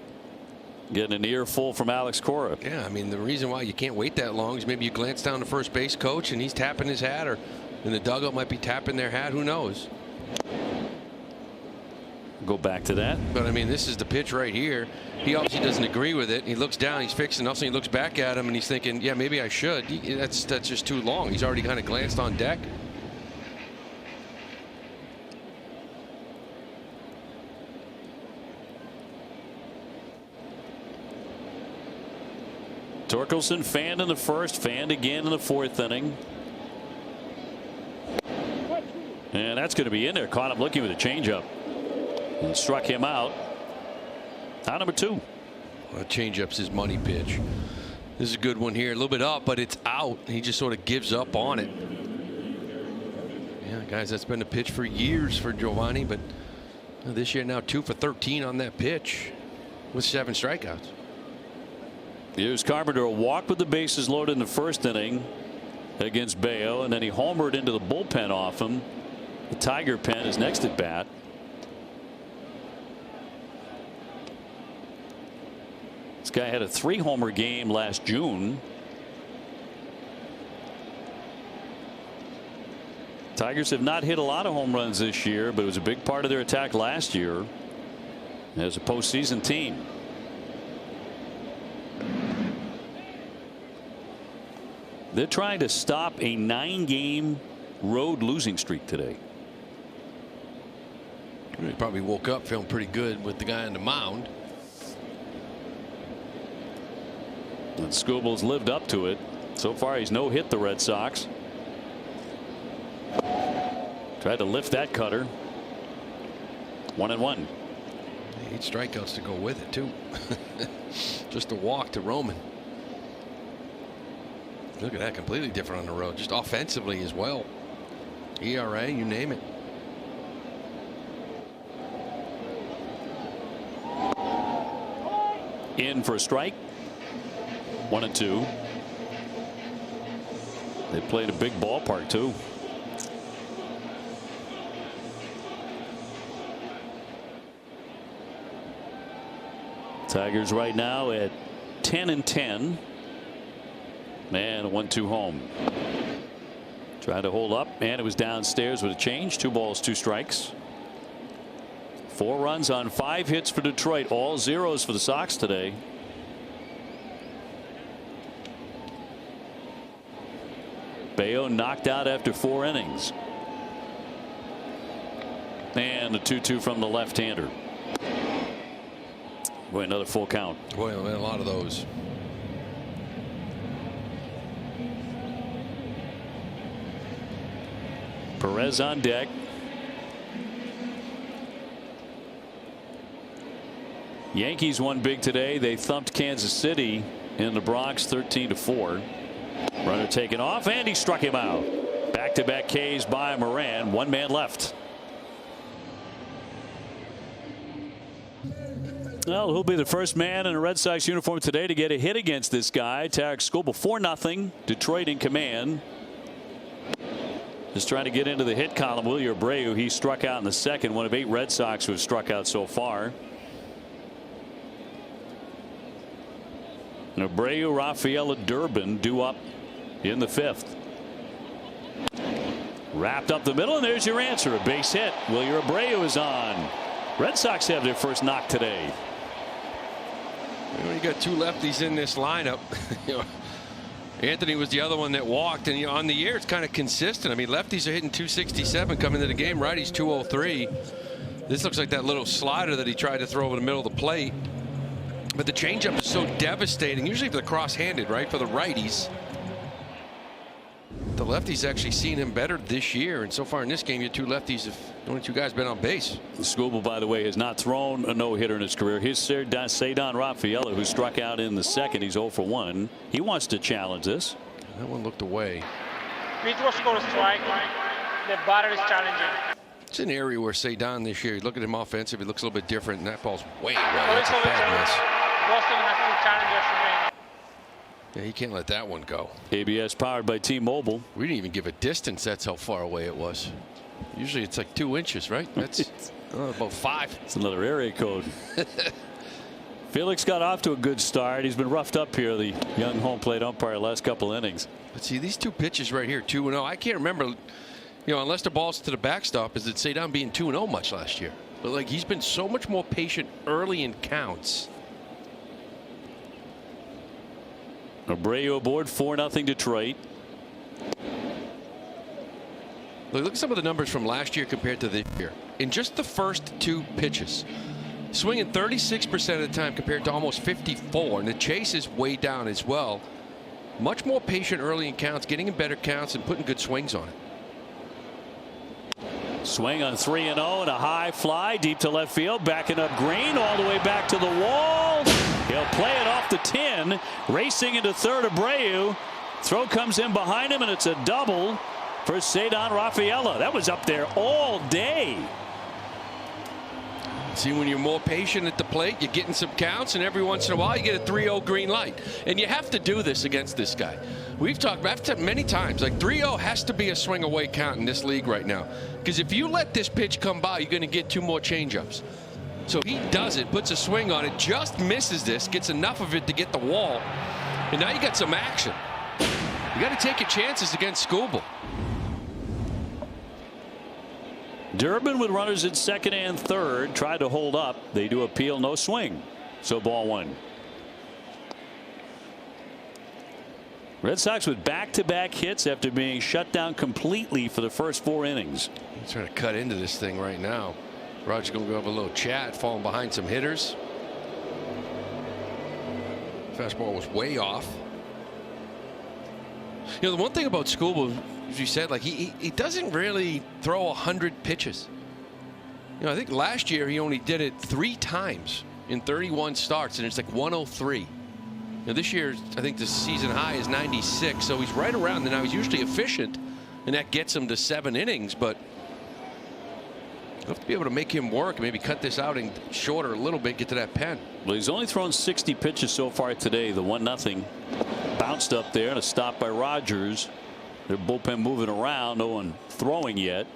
getting an earful from Alex Cora. Yeah, I mean, the reason why you can't wait that long is maybe you glance down to first base coach and he's tapping his hat, or in the dugout might be tapping their hat. Who knows? Go back to that. But I mean, this is the pitch right here. He obviously doesn't agree with it. He looks down, he's fixing enough, so he looks back at him and he's thinking, yeah, maybe I should. That's just too long. He's already kind of glanced on deck. Torkelson fanned in the first, fanned again in the 4th inning. And that's going to be in there. Caught him looking with a changeup and struck him out. Out number 2. Well, changeup's his money pitch. This is a good one here. A little bit up, but it's out. He just sort of gives up on it. Yeah, guys, that's been the pitch for years for Giovanni, but this year now 2 for 13 on that pitch with 7 strikeouts. Here's Carpenter, a walk with the bases loaded in the 1st inning against Bayo, and then he homered into the bullpen off him. The Tiger pen is next at bat. This guy had a 3-homer game last June. Tigers have not hit a lot of home runs this year, but it was a big part of their attack last year as a postseason team. They're trying to stop a 9-game road losing streak today. He probably woke up feeling pretty good with the guy on the mound. And Skubal's lived up to it. So far, he's no hit the Red Sox. Tried to lift that cutter. 1-1. 8 strikeouts to go with it, too. Just a walk to Roman. Look at that, completely different on the road, just offensively as well. ERA, you name it. In for a strike. 1-2. They played a big ballpark too. Tigers right now at 10-10. Man, a 1-2 home. Trying to hold up, and it was downstairs with a change. 2 balls, 2 strikes. 4 runs on 5 hits for Detroit. All zeros for the Sox today. Bello knocked out after 4 innings. And the 2-2 from the left-hander. Boy, another full count. Boy, a lot of those. Perez on deck. Yankees won big today. They thumped Kansas City in the Bronx 13-4. Runner taken off, and he struck him out. Back-to-back Ks by Moran. 1 man left. Well, who'll be the first man in a Red Sox uniform today to get a hit against this guy? Tarek Skubal, 4-0. Detroit in command. Just trying to get into the hit column. Wilyer Abreu, he struck out in the second. One of 8 Red Sox who have struck out so far. And Abreu, Rafaela, Durbin due up in the 5th. Wrapped up the middle, and there's your answer. A base hit. Wilyer Abreu is on. Red Sox have their first knock today. You got 2 lefties in this lineup. Anthony was the other one that walked, and on the year it's kind of consistent. I mean, lefties are hitting 267 coming into the game. Righties 203. This looks like that little slider that he tried to throw over the middle of the plate. But the changeup is so devastating, usually for the cross-handed, right, for the righties. The lefties actually seen him better this year, and so far in this game, your 2 lefties, only 2 guys been on base. Skubal, by the way, has not thrown a no-hitter in his career. Here's Ceddanne Rafaela, who struck out in the second. He's 0 for 1. He wants to challenge this. That one looked away. Pitch was called a strike. The batter is challenging. It's an area where Ceddanne this year, you look at him offensive, he looks a little bit different, and that ball's way away. That's a bad miss. Boston has 2 challengers remaining. Yeah, he can't let that one go. ABS powered by T-Mobile. We didn't even give a distance. That's how far away it was. Usually it's like 2 inches, right? That's about 5. It's another area code. Felix got off to a good start. He's been roughed up here, the young home plate umpire, last couple innings. But see, these 2 pitches right here, 2-0. I can't remember, unless the ball's to the backstop, is it Ceddanne being 2-0 much last year? But like, he's been so much more patient early in counts. Abreu aboard, 4-0 Detroit. Look at some of the numbers from last year compared to this year. In just the first 2 pitches, swinging 36% of the time compared to almost 54%. And the chase is way down as well. Much more patient early in counts, getting in better counts and putting good swings on it. Swing on 3-0 and a high fly deep to left field, backing up Green all the way back to the wall. He'll play it off the 10, racing into third. Abreu. Throw comes in behind him, and it's a double for Ceddanne Rafaela. That was up there all day. See, when you're more patient at the plate, you're getting some counts, and every once in a while you get a 3-0 green light. And you have to do this against this guy. We've talked about it many times. Like 3-0 has to be a swing away count in this league right now. Because if you let this pitch come by, you're going to get 2 more changeups. So he does it, puts a swing on it, just misses this, gets enough of it to get the wall. And now you got some action. You got to take your chances against Skubal. Durbin with runners at second and third tried to hold up. They do appeal, no swing. So ball 1. Red Sox with back-to-back hits after being shut down completely for the first 4 innings. He's trying to cut into this thing right now. Roger's going to go have a little chat, falling behind some hitters. Fastball was way off. The one thing about Skubal, as you said, like he doesn't really throw 100 pitches. I think last year he only did it 3 times in 31 starts, and it's like 103. This year, I think the season high is 96, so he's right around. And now he's usually efficient, and that gets him to 7 innings. But you have to be able to make him work, and maybe cut this out and shorter a little bit, get to that pen. Well, he's only thrown 60 pitches so far today. The 1-0 bounced up there, and a stop by Rogers. Their bullpen moving around, no one throwing yet.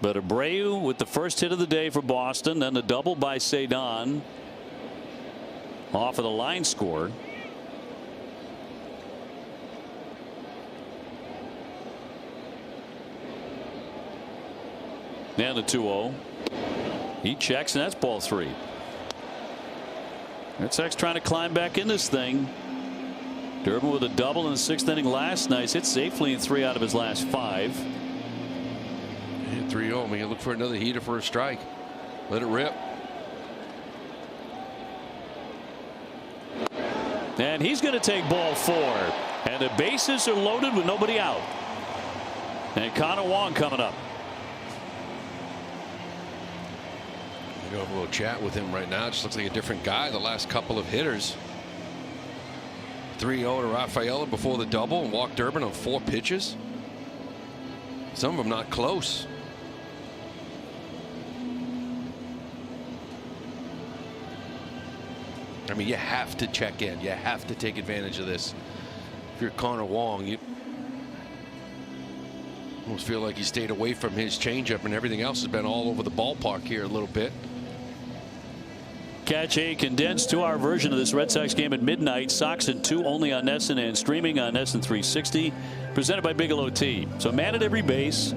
But Abreu with the first hit of the day for Boston, then the double by Ceddanne off of the line score. And the 2-0. He checks, and that's ball 3. Red Sox trying to climb back in this thing. Durbin with a double in the 6th inning last night. Hit safely in 3 out of his last 5. And 3-0. We can look for another heater for a strike. Let it rip. And he's going to take ball 4. And the bases are loaded with nobody out. And Connor Wong coming up. We have a little chat with him right now. Just looks like a different guy the last couple of hitters. 3-0 to Rafaela before the double, and walked Durbin on 4 pitches. Some of them not close. I mean, you have to check in. You have to take advantage of this. If you're Connor Wong, you almost feel like he stayed away from his changeup, and everything else has been all over the ballpark here a little bit. Catch a condensed 2-hour version of this Red Sox game at midnight. Sox in 2 only on NESN and streaming on NESN 360. Presented by Bigelow Tea. So man at every base.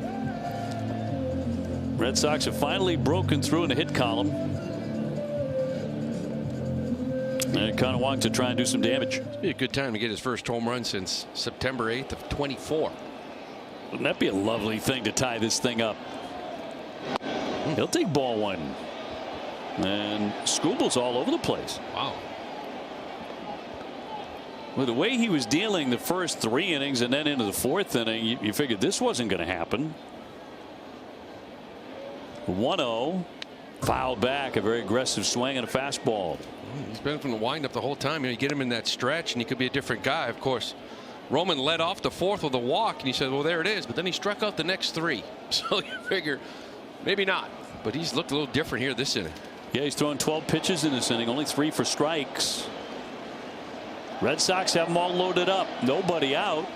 Red Sox have finally broken through in the hit column. And Connor Wong to try and do some damage. It'd be a good time to get his first home run since September 8th of 24. Wouldn't that be a lovely thing to tie this thing up? He'll take ball 1. And Skubal's all over the place. Wow. With the way he was dealing the first 3 innings and then into the 4th inning, you figured this wasn't going to happen. 1-0. Fouled back. A very aggressive swing and a fastball. He's been from the windup the whole time. You know, you get him in that stretch and he could be a different guy. Of course, Roman led off the 4th with a walk, and he said, well, there it is. But then he struck out the next 3. So you figure maybe not. But he's looked a little different here this inning. Yeah, he's throwing 12 pitches in this inning, only 3 for strikes. Red Sox have them all loaded up. Nobody out.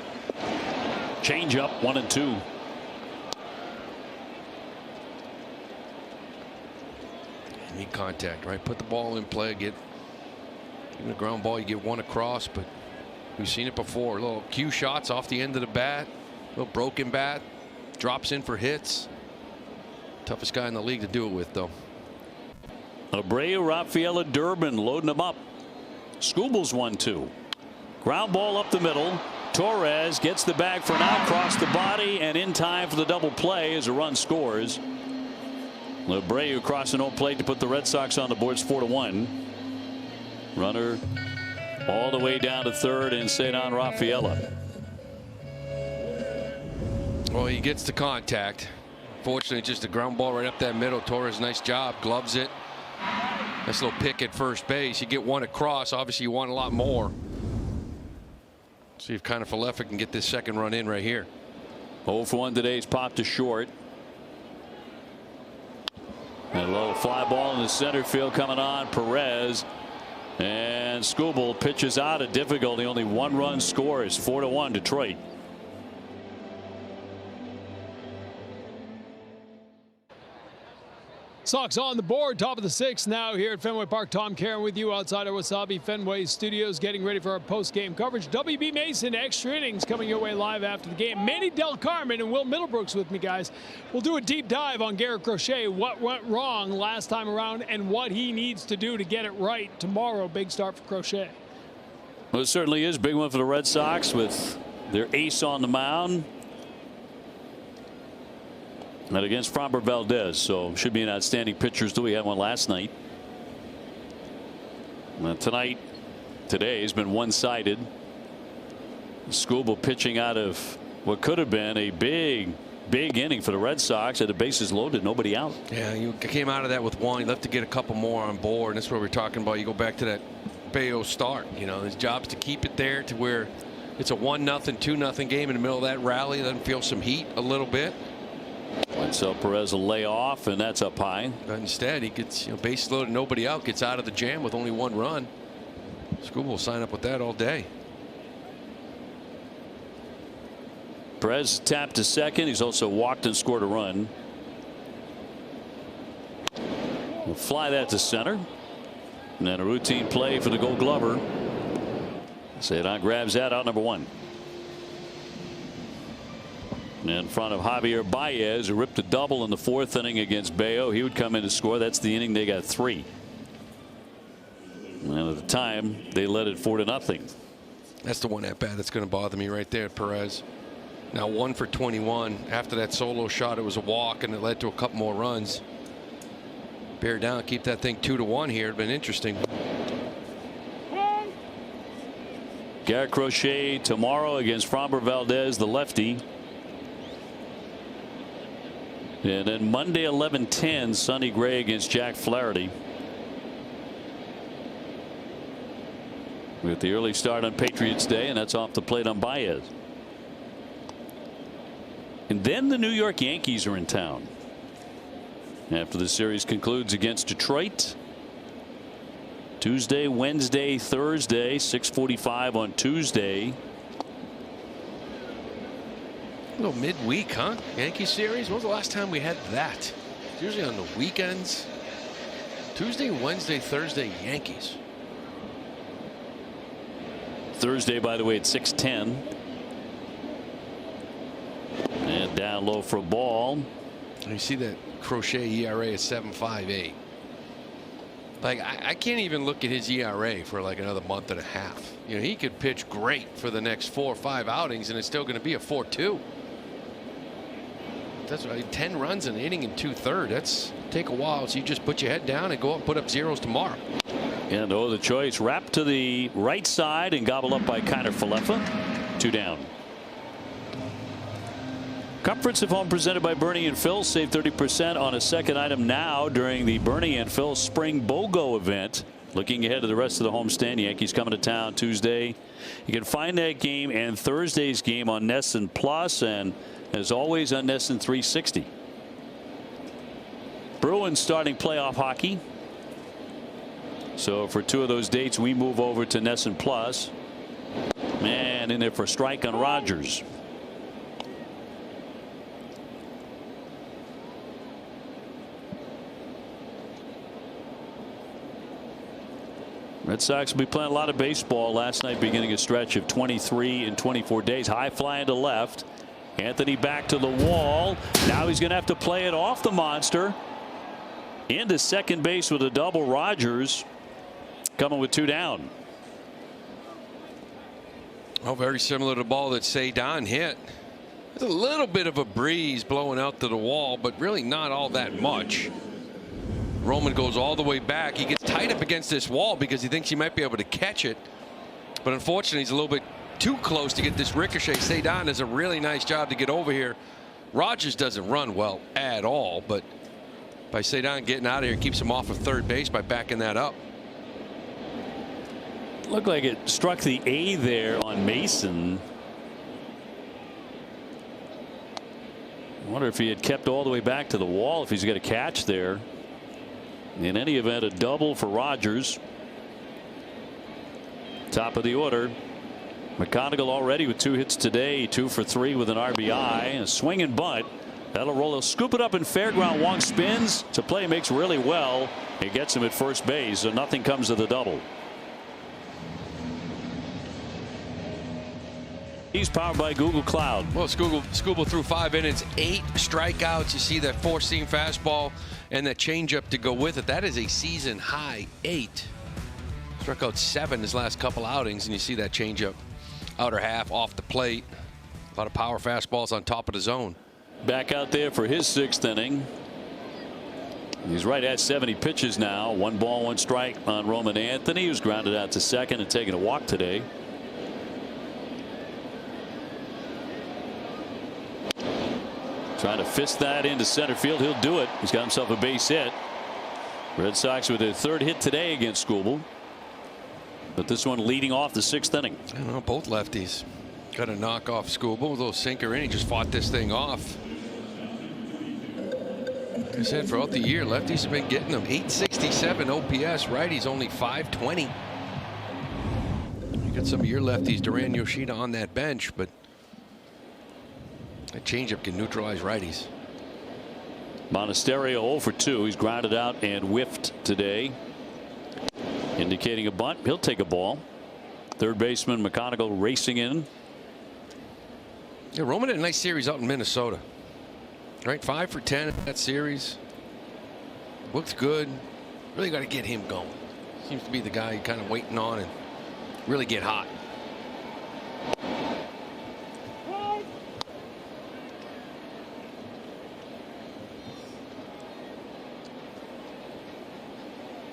Change up 1-2. Need contact, right? Put the ball in play. Get even a ground ball. You get 1 across, but we've seen it before. Little cue shots off the end of the bat. Little broken bat. Drops in for hits. Toughest guy in the league to do it with, though. Abreu, Rafaela, Durbin loading them up. Skubal's 1-2. Ground ball up the middle. Torres gets the bag for an out, across the body, and in time for the double play as a run scores. Abreu crossing home plate to put the Red Sox on the board. 4-1. Runner all the way down to 3rd and Cedar Rafaela. Well, he gets the contact. Fortunately, just a ground ball right up that middle. Torres, nice job, gloves it. Nice little pick at first base. You get 1 across. Obviously, you want a lot more. See if Kiner-Falefa can get this second run in right here. 0 for 1 today. He's popped to short. And a low fly ball in the center field coming on. Perez. And Skubal pitches out of difficulty. Only 1 run scores. 4-1 Detroit. Sox on the board, top of the 6th now here at Fenway Park. Tom Caron with you outside our Wasabi Fenway studios, getting ready for our post-game coverage. WB Mason, extra innings coming your way live after the game. Manny Del Carmen and Will Middlebrooks with me, guys. We'll do a deep dive on Garrett Crochet, what went wrong last time around and what he needs to do to get it right tomorrow. Big start for Crochet. Well, it certainly is. Big one for the Red Sox with their ace on the mound. And against Framber Valdez, so should be an outstanding pitchers. We had one last night. Today has been one-sided. Skubal pitching out of what could have been a big inning for the Red Sox. Had the bases loaded, nobody out. Yeah, you came out of that with 1. You left to get a couple more on board. And that's what we're talking about. You go back to that Bayo start. You know, his job's to keep it there to where it's a 1-0, 2-0 game in the middle of that rally. Doesn't feel some heat a little bit. So Perez will lay off, and that's up high. But instead, he gets base loaded, nobody out, gets out of the jam with only 1 run. Skubal will sign up with that all day. Perez tapped to second. He's also walked and scored a run. We'll fly that to center. And then a routine play for the Gold Glover. Cedar grabs that out, number 1. In front of Javier Baez, who ripped a double in the 4th inning against Bayo. He would come in to score. That's the inning they got 3. And at the time, they led it 4-0. That's the one at bat that's going to bother me right there, Perez. Now 1 for 21. After that solo shot, it was a walk, and it led to a couple more runs. Bear down, keep that thing 2-1 here. It'd been interesting. Garrett Crochet tomorrow against Framber Valdez, the lefty. And then Monday 11:10, Sonny Gray against Jack Flaherty. With the early start on Patriots Day, and that's off the plate on Baez. And then the New York Yankees are in town after the series concludes against Detroit. Tuesday, Wednesday, Thursday, 6:45 on Tuesday. A little midweek, huh? Yankee series. When was the last time we had that? It's usually on the weekends. Tuesday, Wednesday, Thursday, Yankees. Thursday, by the way, at 6:10. And down low for a ball. You see that Crochet ERA at 7.58. Like I can't even look at his ERA for like another month and a half. You know, he could pitch great for the next 4 or 5 outings, and it's still going to be a 4.2. That's right, 10 runs an inning in 2/3. That's take a while. So you just put your head down and go up and put up zeros tomorrow. And the choice wrapped to the right side and gobbled up by Kiner Falefa. 2 down. Comforts of home presented by Bernie and Phil. Save 30% on a second item now during the Bernie and Phil Spring BOGO event. Looking ahead to the rest of the homestand, Yankees coming to town Tuesday. You can find that game and Thursday's game on NESN Plus, and as always on NESN 360. Bruins starting playoff hockey. So for 2 of those dates, we move over to NESN Plus. Man, in there for a strike on Rogers. Red Sox will be playing a lot of baseball last night, beginning a stretch of 23 in 24 days. High flying to left. Anthony back to the wall. Now he's going to have to play it off the monster. Into second base with a double. Rogers coming with 2 down. Oh, very similar to the ball that Cedon hit. There's a little bit of a breeze blowing out to the wall, but really not all that much. Roman goes all the way back. He gets tight up against this wall because he thinks he might be able to catch it. But unfortunately, he's a little bit too close to get this ricochet. Cedon does a really nice job to get over here. Rogers doesn't run well at all, but by Cedon getting out of here, keeps him off of third base by backing that up. Looked like it struck the A there on Mason. I wonder if he had kept all the way back to the wall, if he's got a catch there. In any event, a double for Rogers. Top of the order. McConaughey already with 2 hits today, 2 for 3 with an RBI. A swing and bunt. That'll roll. He'll scoop it up in fair ground. Wong spins. It's a play he makes really well. It gets him at first base, so nothing comes of the double. He's powered by Google Cloud. Well, Scooble threw 5 innings, 8 strikeouts. You see that 4-seam fastball and that changeup to go with it. That is a season high 8. Struck out 7 his last couple outings, and you see that changeup outer half off the plate. A lot of power fastballs on top of the zone. Back out there for his 6th inning. He's right at 70 pitches now. 1 ball, 1 strike on Roman Anthony, who's grounded out to second and taking a walk today. Trying to fist that into center field. He'll do it. He's got himself a base hit. Red Sox with their 3rd hit today against Skubal. But this one leading off the 6th inning. I don't know, both lefties got to knock off Skubal. A little sinker in. He just fought this thing off. Like I said, throughout the year, lefties have been getting them. 867 OPS. Righties only 520. You got some of your lefties, Duran Yoshida, on that bench, but that changeup can neutralize righties. Monasterio 0 for 2. He's grounded out and whiffed today, indicating a bunt. He'll take a ball. Third baseman McConaughey racing in. Yeah, Roman had a nice series out in Minnesota. Right, 5 for 10 in that series. Looks good. Really got to get him going. Seems to be the guy you're kind of waiting on and really get hot.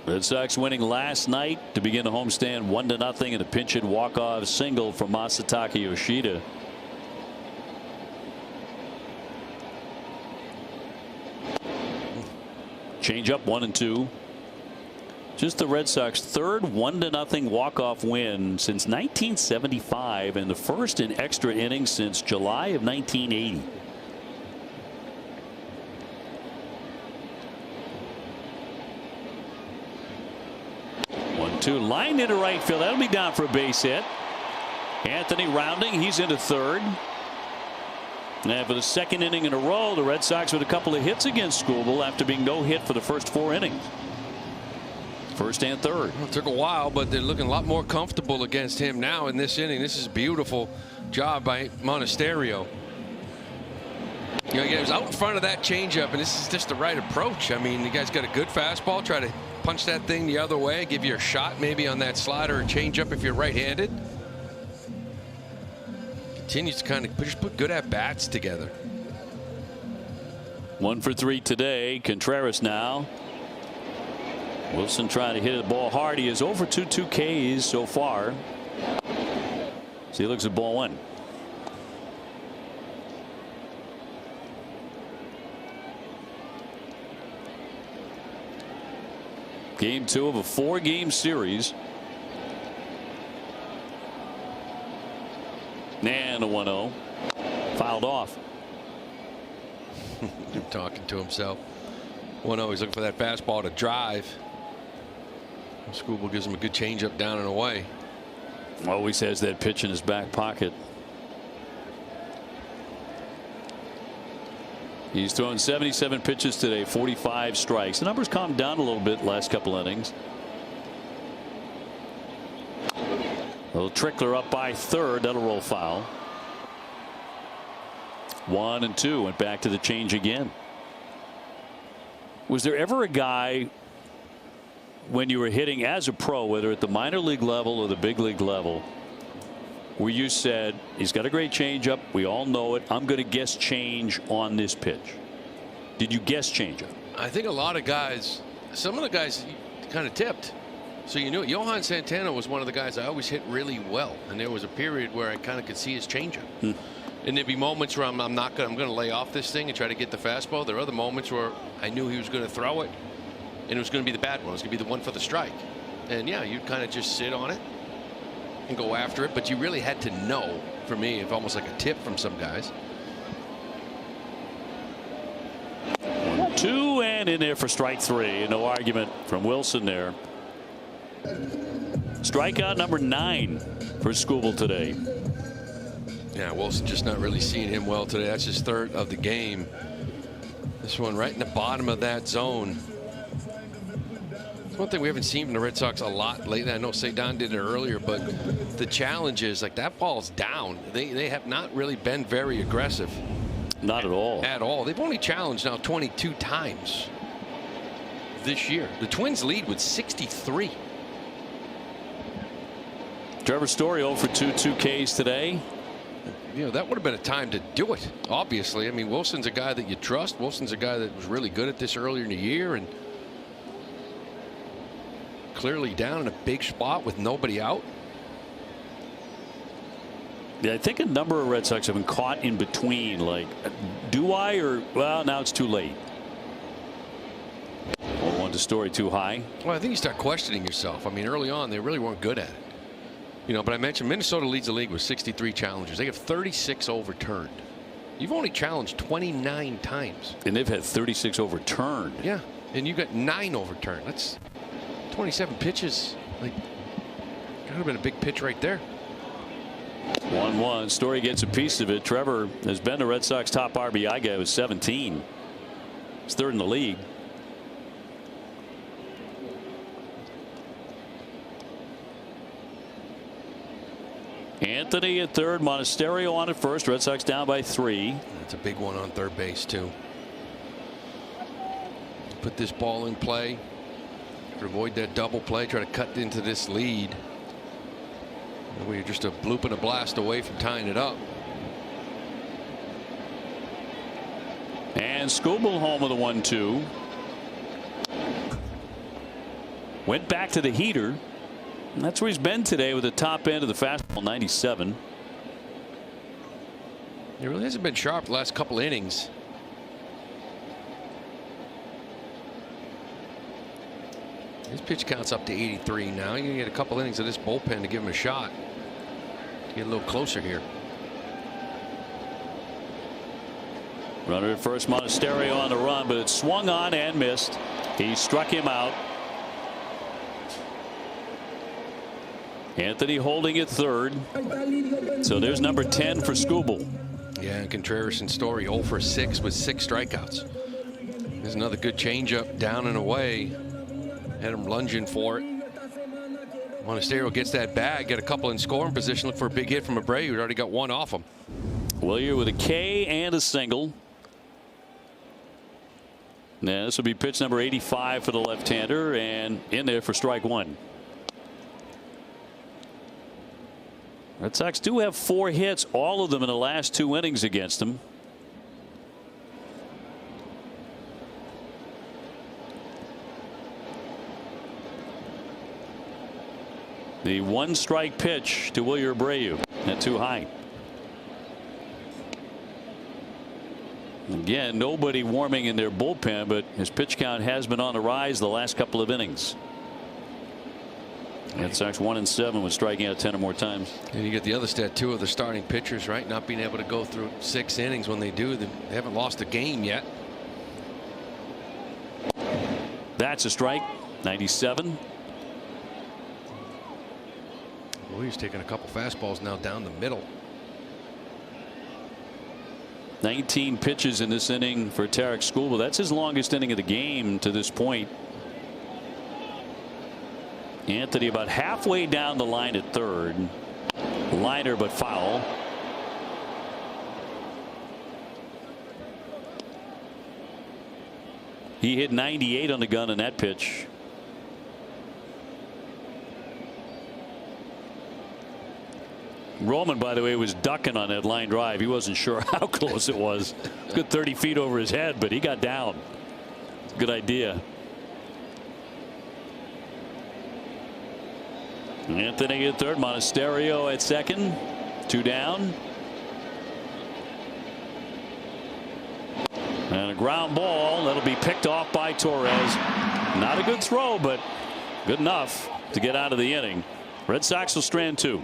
Red Sox winning last night to begin the homestand 1-0 and a pinch hit walk-off single from Masataka Yoshida. Change up 1-2. Just the Red Sox third 1-0 walk-off win since 1975 and the first in extra innings since July of 1980. Line into right field. That'll be down for a base hit. Anthony rounding. He's into third. And for the second inning in a row, the Red Sox with a couple of hits against Skubal after being no hit for the first 4 innings. First and third. Well, it took a while, but they're looking a lot more comfortable against him now in this inning. This is a beautiful job by Monasterio. You know, he was out in front of that changeup, and this is just the right approach. I mean, the guy's got a good fastball. Try to punch that thing the other way, give you a shot maybe on that slider or changeup if you're right-handed. Continues to kind of just put good at-bats together. 1 for 3 today. Contreras now. Wilson trying to hit the ball hard. He is over 2 Ks so far. So he looks at ball 1. Game 2 of a 4-game series. And a 1-0. Fouled off. Talking to himself. 1-0. He's looking for that fastball to drive. Skubal gives him a good changeup down and away. Always has that pitch in his back pocket. He's thrown 77 pitches today, 45 strikes. The numbers calmed down a little bit last couple innings. A little trickler up by third. That'll roll foul. 1-2. Went back to the change again. Was there ever a guy when you were hitting as a pro, whether at the minor league level or the big league level, where you said, he's got a great changeup, we all know it, I'm going to guess change on this pitch? Did you guess changeup? I think a lot of guys, some of the guys kind of tipped. So you knew it. Johan Santana was one of the guys I always hit really well, and there was a period where I kind of could see his changeup. And there'd be moments where I'm going to lay off this thing and try to get the fastball. There are other moments where I knew he was going to throw it, and it was going to be the bad one. It was going to be the one for the strike. And yeah, you'd kind of just sit on it and go after it, but you really had to know, for me, if almost like a tip from some guys. 1-2 and in there for strike 3. No argument from Wilson there. Strikeout number 9 for Skubal today. Yeah, Wilson just not really seeing him well today. That's his third of the game. This one right in the bottom of that zone. One thing we haven't seen from the Red Sox a lot lately. I know Cedon did it earlier, but the challenge is like that ball's down. They have not really been very aggressive. Not at all. At all. They've only challenged now 22 times this year. The Twins lead with 63. Trevor Story 0 for 2 Ks today. You know, that would have been a time to do it, obviously. I mean, Wilson's a guy that you trust. Wilson's a guy that was really good at this earlier in the year, and clearly down in a big spot with nobody out. Yeah, I think a number of Red Sox have been caught in between, like, do I, or, well, now it's too late. 1-1 to Story, too high. Well, I think you start questioning yourself. I mean, early on, they really weren't good at it. You know, but I mentioned Minnesota leads the league with 63 challenges. They have 36 overturned. You've only challenged 29 times. And they've had 36 overturned. Yeah, and you got 9 overturned. That's 27 pitches. Like, could have been a big pitch right there. 1-1. Story gets a piece of it. Trevor has been the Red Sox top RBI guy with 17. He's third in the league. Anthony at third, Monasterio on at first. Red Sox down by 3. That's a big one on third base too. Put this ball in play to avoid that double play. Try to cut into this lead. We're just a bloop and a blast away from tying it up. And Skubal home with a 1-2. Went back to the heater. And that's where he's been today with the top end of the fastball, 97. He really hasn't been sharp the last couple innings. His pitch count's up to 83 now. You get a couple innings of this bullpen to give him a shot. Get a little closer here. Runner at first, Monasterio on the run, but it swung on and missed. He struck him out. Anthony holding at third. So there's number 10 for Skubal. Yeah, and Contreras and Story 0 for 6 with 6 strikeouts. There's another good changeup down and away. Had him lunging for it. Monasterio gets that bag, get a couple in scoring position, look for a big hit from Abreu, who'd already got one off him. Willier with a K and a single. Now this will be pitch number 85 for the left-hander, and in there for strike one. Red Sox do have 4 hits, all of them in the last 2 innings against them. The 1-strike pitch to Wilyer Abreu, and too high. Again, nobody warming in their bullpen, but his pitch count has been on the rise the last couple of innings. Red Sox 1-7 with striking out 10 or more times. And you get the other stat too of the starting pitchers, right? Not being able to go through 6 innings. When they do, they haven't lost a game yet. That's a strike. 97. Well, he's taking a couple fastballs now down the middle. 19 pitches in this inning for Tarik Skubal. That's his longest inning of the game to this point. Anthony about halfway down the line at third. Liner but foul. He hit 98 on the gun in that pitch. Roman, by the way, was ducking on that line drive. He wasn't sure how close it was. Good 30 feet over his head, but he got down. Good idea. Anthony at third, Monasterio at second. 2 down. And a ground ball that'll be picked off by Torres. Not a good throw, but good enough to get out of the inning. Red Sox will strand 2.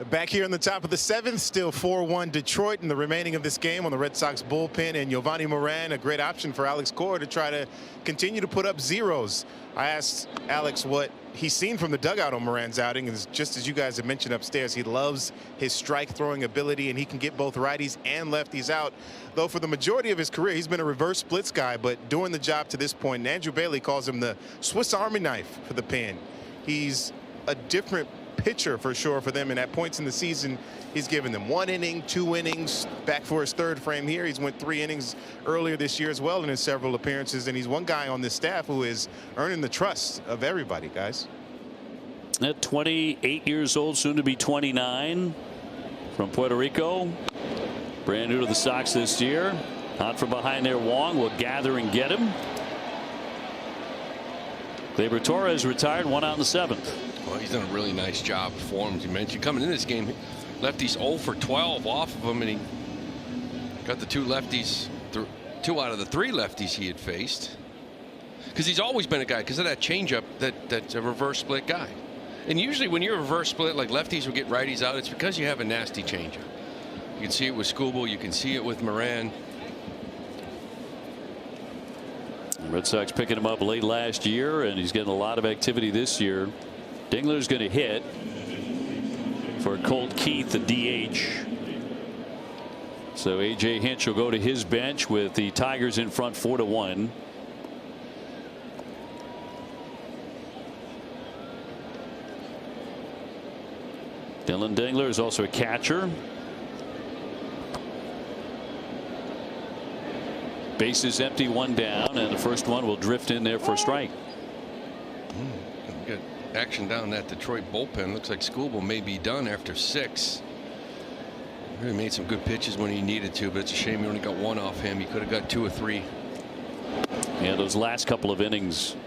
Back here in the top of the 7th, still 4-1 Detroit in the remaining of this game on the Red Sox bullpen, and Giovanni Moran, a great option for Alex Cora to try to continue to put up zeros. I asked Alex what he's seen from the dugout on Moran's outing, and just as you guys have mentioned upstairs, he loves his strike throwing ability, and he can get both righties and lefties out. Though for the majority of his career, he's been a reverse splits guy, but doing the job to this point, and Andrew Bailey calls him the Swiss Army knife for the pen. He's a different pitcher for sure for them, and at points in the season he's given them 1 inning, 2 innings, back for his 3rd frame here. He's went 3 innings earlier this year as well in his several appearances, and he's one guy on this staff who is earning the trust of everybody, guys. At 28 years old, soon to be 29, from Puerto Rico, brand new to the Sox this year. Out from behind there, Wong will gather and get him. Gleyber Torres retired, 1 out in the 7th. Well, he's done a really nice job for him, as you mentioned. Coming in this game, lefties 0 for 12 off of him, and he got the 2 lefties, 2 out of the 3 lefties he had faced. Because he's always been a guy, because of that changeup, that's a reverse split guy. And usually when you're a reverse split, like lefties will get righties out, it's because you have a nasty changeup. You can see it with Skubal, you can see it with Moran. Red Sox picking him up late last year, and he's getting a lot of activity this year. Dingler's going to hit for Colt Keith, the DH. So A.J. Hinch will go to his bench with the Tigers in front 4-1. Dylan Dingler is also a catcher. Bases empty, 1 down, and the first one will drift in there for a strike. Good action down that Detroit bullpen. Looks like Skubal may be done after 6. Really made some good pitches when he needed to, but it's a shame he only got one off him. He could have got 2 or 3. Yeah, those last couple of innings,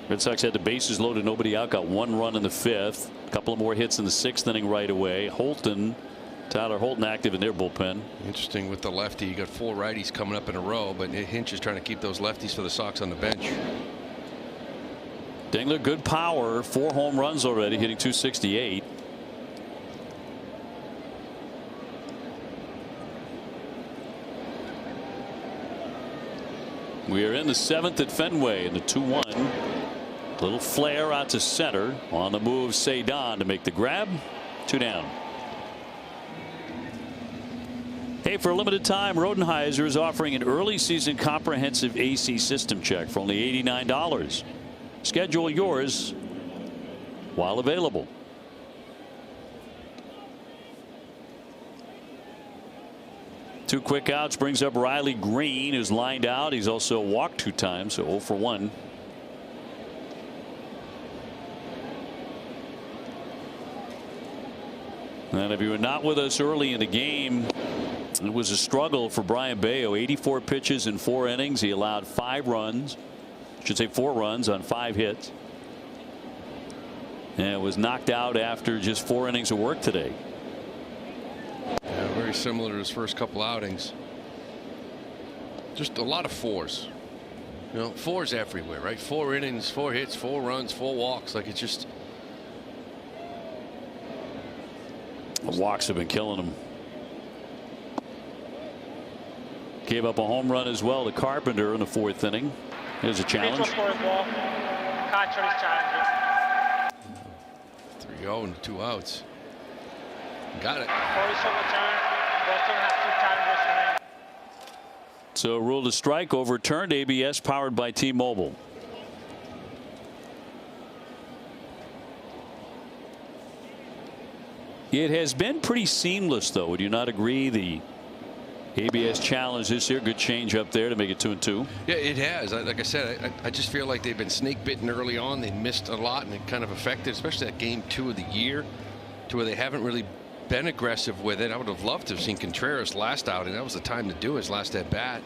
Red Sox had the bases loaded, nobody out, got 1 run in the 5th, a couple of more hits in the 6th inning right away. Tyler Holton active in their bullpen. Interesting with the lefty. You got 4 righties coming up in a row, but Hinch is trying to keep those lefties for the Sox on the bench. Dingler, good power, 4 home runs already, hitting .268. We are in the 7th at Fenway in the 2-1. Little flare out to center. On the move, Cedon to make the grab. 2 down. Hey, for a limited time, Rodenhiser is offering an early season comprehensive AC system check for only $89. Schedule yours while available. Two quick outs brings up Riley Green, who's lined out. He's also walked 2 times, so 0 for 1. And if you were not with us early in the game, it was a struggle for Brayan Bello. 84 pitches in 4 innings. He allowed 5 runs. Should say 4 runs on 5 hits. And was knocked out after just 4 innings of work today. Yeah, very similar to his first couple outings. Just a lot of 4s. You know, 4s everywhere, right? 4 innings, 4 hits, 4 runs, 4 walks. Like, it's just. The walks have been killing him. Gave up a home run as well to Carpenter in the 4th inning. Here's a challenge. 3-0 and 2 outs. Got it. So ruled a strike, overturned. ABS powered by T-Mobile. It has been pretty seamless, though. Would you not agree? The ABS challenge this year, good change up there to make it 2-2. Yeah, it has. Like I said, I just feel like they've been snake bitten early on. They missed a lot, and it kind of affected, especially that game 2 of the year, to where they haven't really been aggressive with it. I would have loved to have seen Contreras last out, and that was the time to do his last at bat.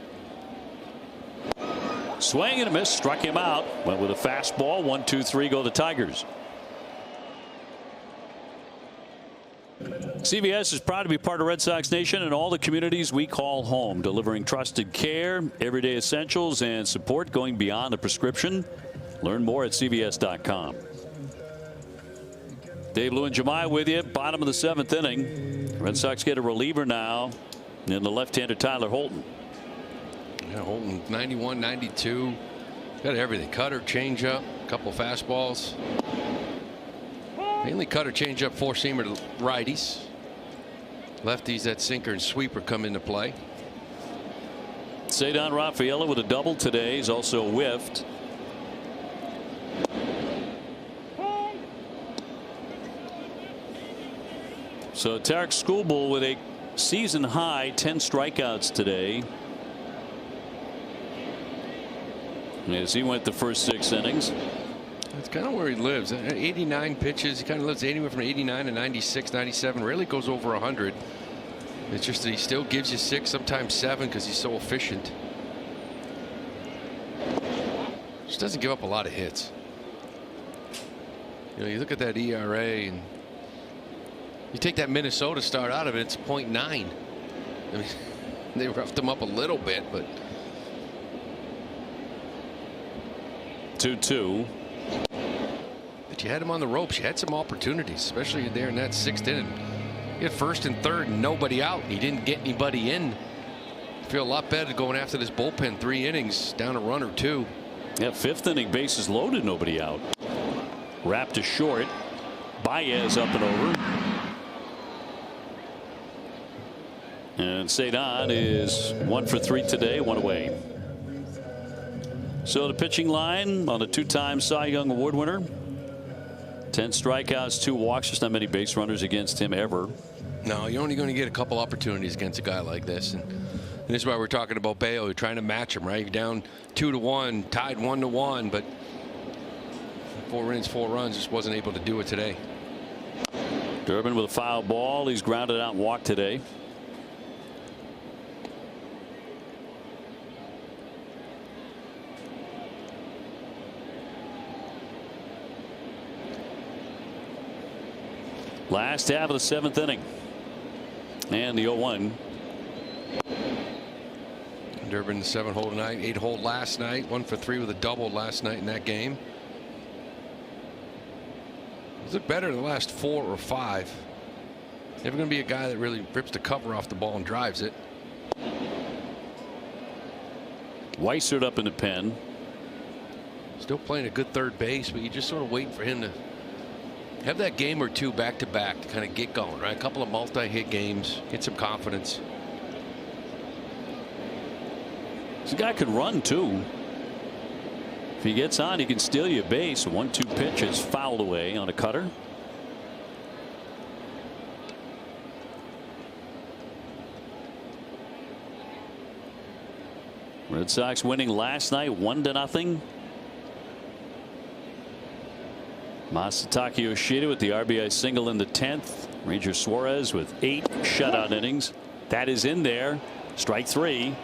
Swing and a miss, struck him out. Went with a fastball. 1-2-3 go the Tigers. CVS is proud to be part of Red Sox Nation and all the communities we call home, delivering trusted care, everyday essentials, and support going beyond the prescription. Learn more at CVS.com. Dave Lewin-Jemai with you. Bottom of the 7th inning. Red Sox get a reliever now in the left-hander Tyler Holton. Yeah, Holton 91, 92. Got everything. Cutter, changeup, a couple fastballs. Mainly cutter, changeup, 4-seamer to righties. Lefties, that sinker and sweeper come into play. Cedon Rafaela with a double today. He's also whiffed. So Tarek Skubal with a season high 10 strikeouts today. As he went the first 6 innings. That's kind of where he lives. 89 pitches. He kind of lives anywhere from 89 to 96, 97. Rarely goes over 100. It's just that he still gives you 6, sometimes 7, because he's so efficient. Just doesn't give up a lot of hits. You know, you look at that ERA and you take that Minnesota start out of it, it's .9. I mean, they roughed him up a little bit, but 2-2. But you had him on the ropes. You had some opportunities, especially there in that 6th inning. You had 1st and 3rd and nobody out. He didn't get anybody in. Feel a lot better going after this bullpen. 3 innings, down a run or 2. Yeah, 5th inning, bases loaded, nobody out. Wrapped to short. Baez up and over. And Cedon is 1 for 3 today, 1 away. So the pitching line on a 2-time Cy Young Award winner. 10 strikeouts, 2 walks. Just not many base runners against him ever. No, you're only going to get a couple opportunities against a guy like this. And this is why we're talking about Bello. You're trying to match him, right? You're down 2-1, tied 1-1, but 4 innings, 4 runs, just wasn't able to do it today. Durbin with a foul ball. He's grounded out and walked today. Last half of the 7th inning. And the 0-1. Durbin, the 7-hole tonight, 8-hole last night, 1 for 3 with a double last night in that game. He's looked better in the last 4 or 5. Never going to be a guy that really rips the cover off the ball and drives it. Weissert up in the pen. Still playing a good third base, but you just sort of waiting for him to have that game or two back to back to kind of get going, right? A couple of multi-hit games, get some confidence. This guy could run too. If he gets on, he can steal you a base. 1-2 pitch is fouled away on a cutter. Red Sox winning last night 1-0. Masataka Yoshida with the RBI single in the 10th. Ranger Suarez with 8 shutout innings. That is in there. Strike 3.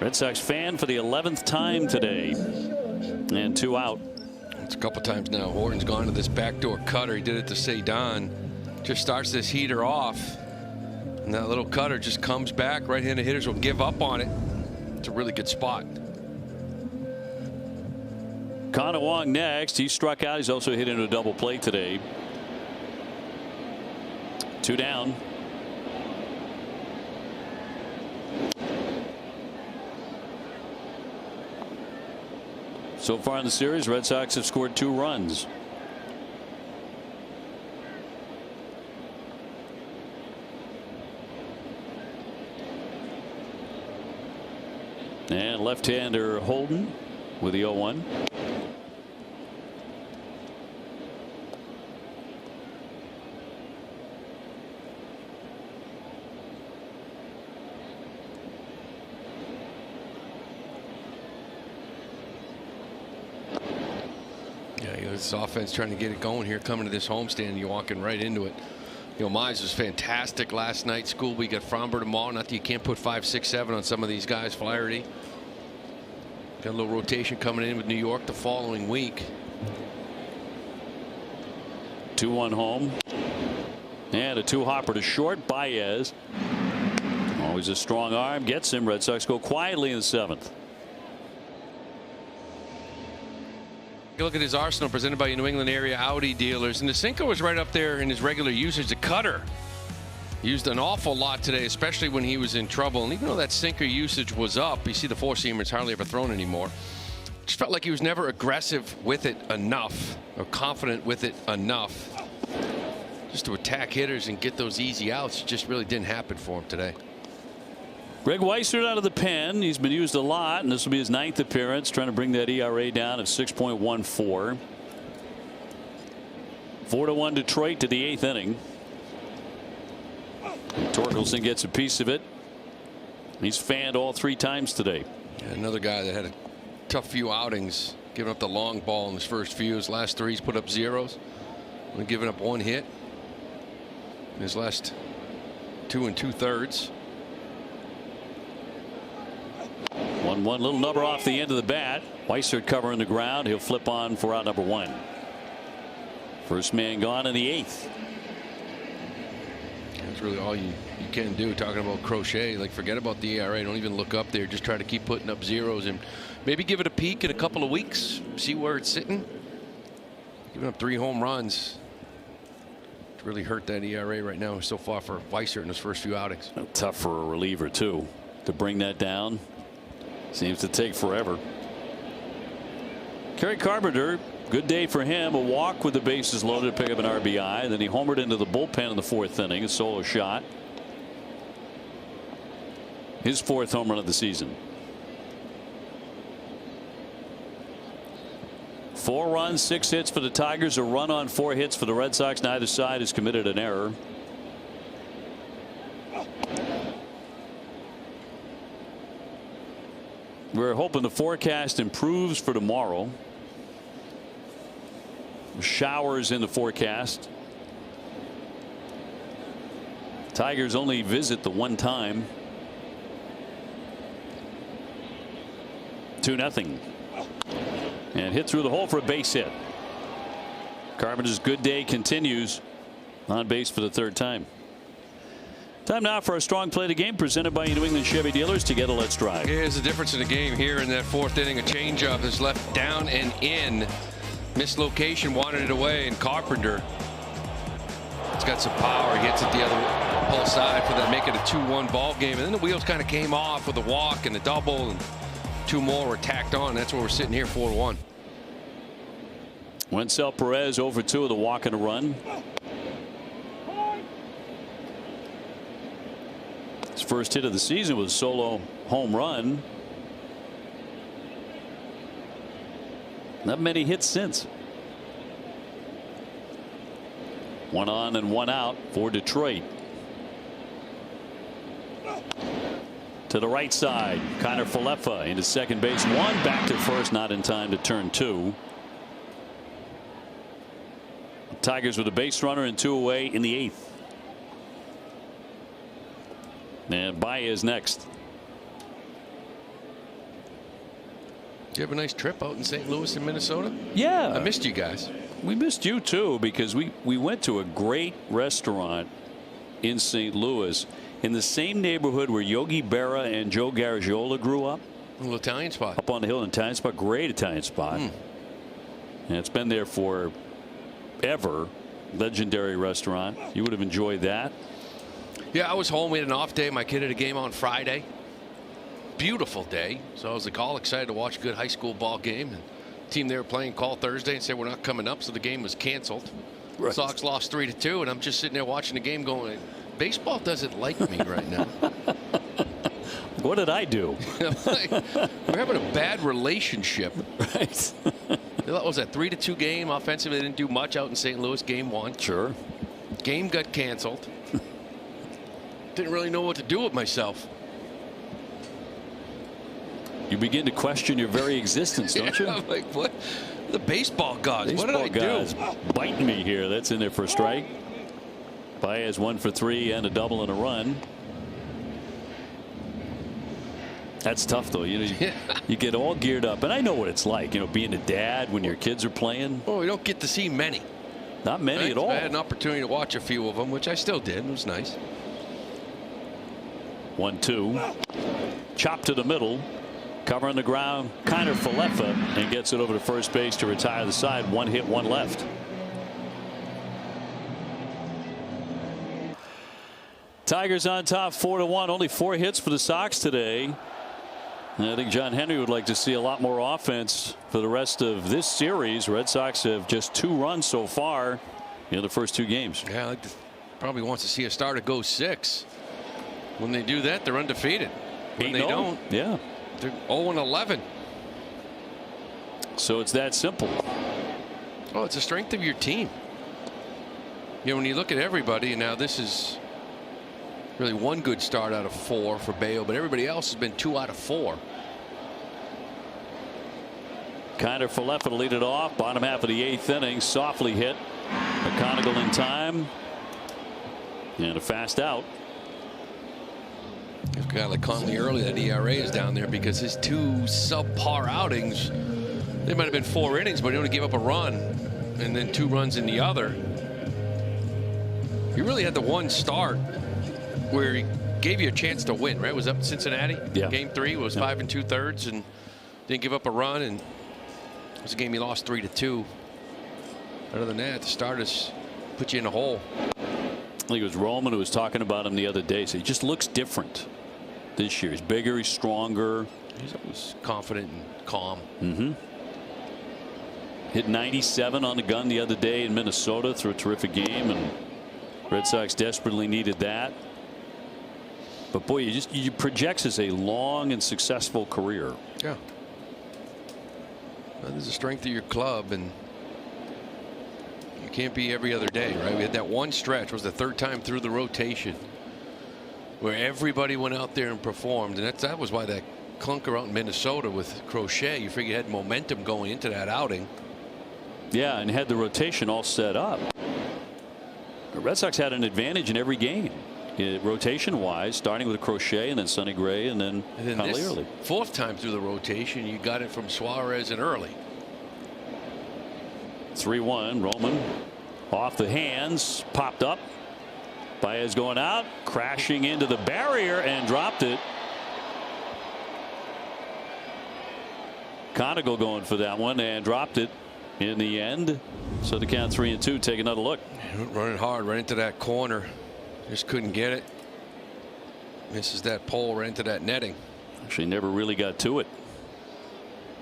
Red Sox fan for the 11th time today. And 2 out. It's a couple times now. Horton's gone to this backdoor cutter. He did it to Cedon. Just starts this heater off. And that little cutter just comes back. Right-handed hitters will give up on it. It's a really good spot. Connor Wong next. He struck out. He's also hit into a double play today. 2 down. So far in the series, Red Sox have scored 2 runs. And left-hander Holden with the 0-1. This offense trying to get it going here, coming to this homestand. You're walking right into it. You know, Mize was fantastic last night. Schoolby got Fromber tomorrow. Not that you can't put 5, 6, 7 on some of these guys. Flaherty got a little rotation coming in with New York the following week. 2-1 home. And a 2-hopper to short. Baez. Always a strong arm. Gets him. Red Sox go quietly in the 7th. Look at his arsenal presented by New England area Audi dealers, and the sinker was right up there in his regular usage. The cutter used an awful lot today, especially when he was in trouble. And even though that sinker usage was up, you see the 4-seamer's hardly ever thrown anymore. Just felt like he was never aggressive with it enough or confident with it enough just to attack hitters and get those easy outs. It just really didn't happen for him today. Greg Weissert out of the pen. He's been used a lot, and this will be his 9th appearance, trying to bring that ERA down at 6.14. 4-1 Detroit to the 8th inning. Torkelson gets a piece of it. He's fanned all 3 times today. Yeah, another guy that had a tough few outings, giving up the long ball in his first few. His last 3 he's put up zeros. Only giving up 1 hit in his last 2 2/3. 1-1, little number off the end of the bat. Weissert covering the ground. He'll flip on for out number 1. First man gone in the 8th. That's really all you can do. Talking about Crochet, like, forget about the ERA. Don't even look up there. Just try to keep putting up zeros and maybe give it a peek in a couple of weeks. See where it's sitting. Giving up 3 home runs. It's really hurt that ERA right now so far for Weissert in his first few outings. Tough for a reliever too to bring that down. Seems to take forever. Kerry Carpenter, good day for him. A walk with the bases loaded to pick up an RBI. Then he homered into the bullpen in the 4th inning. A solo shot. His 4th home run of the season. 4 runs, 6 hits for the Tigers. A run on 4 hits for the Red Sox. Neither side has committed an error. We're hoping the forecast improves for tomorrow. Showers in the forecast. Tigers only visit the one time. 2-0. And hit through the hole for a base hit. Carpenter's good day continues. On base for the third time. Time now for a strong play of the game presented by New England Chevy dealers. Together, let's drive. Here's the difference in the game here in that fourth inning. A changeup is left down and in. Mislocation, wanted it away, and Carpenter. It's got some power. He hits it the other pull side for that, make it a 2-1 ball game. And then the wheels kind of came off with a walk and a double, and 2 more were tacked on. That's where we're sitting here, 4-1. Wencel Perez over 2 with a walk and a run. His first hit of the season was a solo home run. Not many hits since. 1 on and 1 out for Detroit. To the right side, Kiner Falefa into second base. 1 back to first, not in time to turn 2. Tigers with a base runner and 2 away in the 8th. And Baez next. Did you have a nice trip out in St. Louis and Minnesota? Yeah. I missed you guys. We missed you too, because we went to a great restaurant in St. Louis in the same neighborhood where Yogi Berra and Joe Garagiola grew up. A little Italian spot. Up on the hill, an Italian spot. Great Italian spot. And it's been there for ever. Legendary restaurant. You would have enjoyed that. Yeah, I was home. We had an off day. My kid had a game on Friday. Beautiful day. So I was like all excited to watch a good high school ball game. And the team they were playing called Thursday and said we're not coming up, so the game was canceled. Right. Sox lost 3-2, and I'm just sitting there watching the game going, baseball doesn't like me right now. What did I do? Like, we're having a bad relationship. Right. What was that 3-2 game? Offensively, they didn't do much out in St. Louis. Game 1. Sure. Game got canceled. Didn't really know what to do with myself. You begin to question your very existence, don't you? I'm like, what? The baseball gods. What did I gods do? Biting me here. That's in there for a strike. Baez 1 for 3 and a double and a run. That's tough, though. You get all geared up, and I know what it's like. Being a dad when your kids are playing. Oh, we don't get to see many. Not many at all. I had an opportunity to watch a few of them, which I still did. It was nice. 1-2. Chop to the middle. Covering the ground. Kiner Falefa, and gets it over to first base to retire the side. 1 hit, 1 left. Tigers on top 4-1. Only 4 hits for the Sox today. And I think John Henry would like to see a lot more offense for the rest of this series. Red Sox have just 2 runs so far in the first 2 games. Yeah, probably wants to see a starter go 6. When they do that, they're undefeated. When they don't, yeah, they're 0-11. So it's that simple. Oh, it's the strength of your team. When you look at everybody, and now this is really 1 good start out of 4 for Bayo, but everybody else has been 2 out of 4. Kiner Falefa to lead it off. Bottom half of the 8th inning. Softly hit. McConaughey in time. And a fast out. A guy like Conley early, that ERA is down there because his 2 subpar outings, they might have been 4 innings, but he only gave up a run and then 2 runs in the other. He really had the 1 start where he gave you a chance to win, right? It was up in Cincinnati. Yeah. Game 3 was 5 2/3 and didn't give up a run, and it was a game he lost 3-2. Other than that, the starters put you in a hole. I think it was Roman who was talking about him the other day. So he just looks different this year. He's bigger, he's stronger. He's always confident and calm. Hit 97 on the gun the other day in Minnesota through a terrific game, and Red Sox desperately needed that. But boy, you projects as a long and successful career. Yeah. Well, there's the strength of your club, and you can't be every other day, right? We had that 1 stretch, was the 3rd time through the rotation, where everybody went out there and performed, and that was why that clunker out in Minnesota with Crochet, you figure you had momentum going into that outing. Yeah, and had the rotation all set up. The Red Sox had an advantage in every game. rotation-wise, starting with Crochet and then Sonny Gray and then Conley Early. Fourth time through the rotation, you got it from Suarez and Early. 3-1. Roman off the hands, popped up. Baez going out, crashing into the barrier and dropped it. Conigal going for that one and dropped it in the end. So the count 3-2. Take another look. Running hard right into that corner. Just couldn't get it. Misses that pole right into that netting. Actually never really got to it.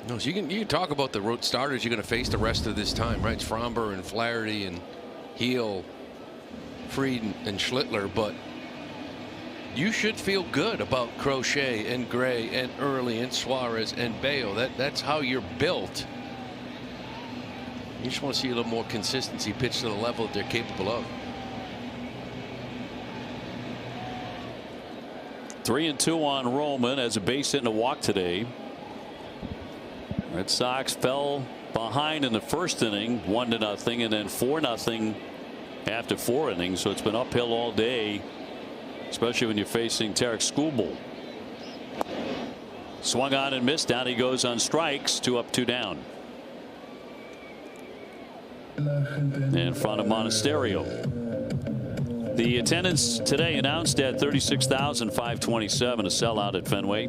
No, so you can talk about the road starters you're going to face the rest of this time, right? It's Fromber and Flaherty and Heel, Fried and Schlittler, but you should feel good about Crochet and Gray and Early and Suarez and Bello. That's how you're built. You just want to see a little more consistency pitch to the level that they're capable of. 3-2 on Roman as a base hit and a walk today. Red Sox fell behind in the first inning, 1-0, and then 4-0 after 4 innings. So it's been uphill all day, especially when you're facing Tarik Skubal. Swung on and missed. Down he goes on strikes. 2 up, 2 down. In front of Monasterio. The attendance today announced at 36,527, a sellout at Fenway.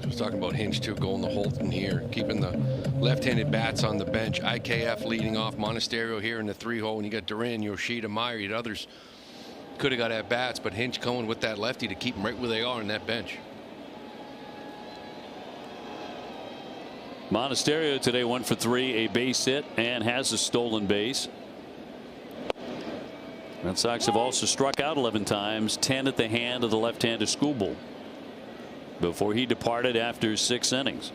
I was talking about Hinch too, going to Holton here, keeping the left-handed bats on the bench. IKF leading off, Monasterio here in the 3-hole, and you got Duran, Yoshida, Meyer, and others could have got at bats, but Hinch going with that lefty to keep them right where they are on that bench. Monasterio today 1 for 3, a base hit, and has a stolen base. Red Sox have also struck out 11 times, 10 at the hand of the left-hander Skubal before he departed after 6 innings.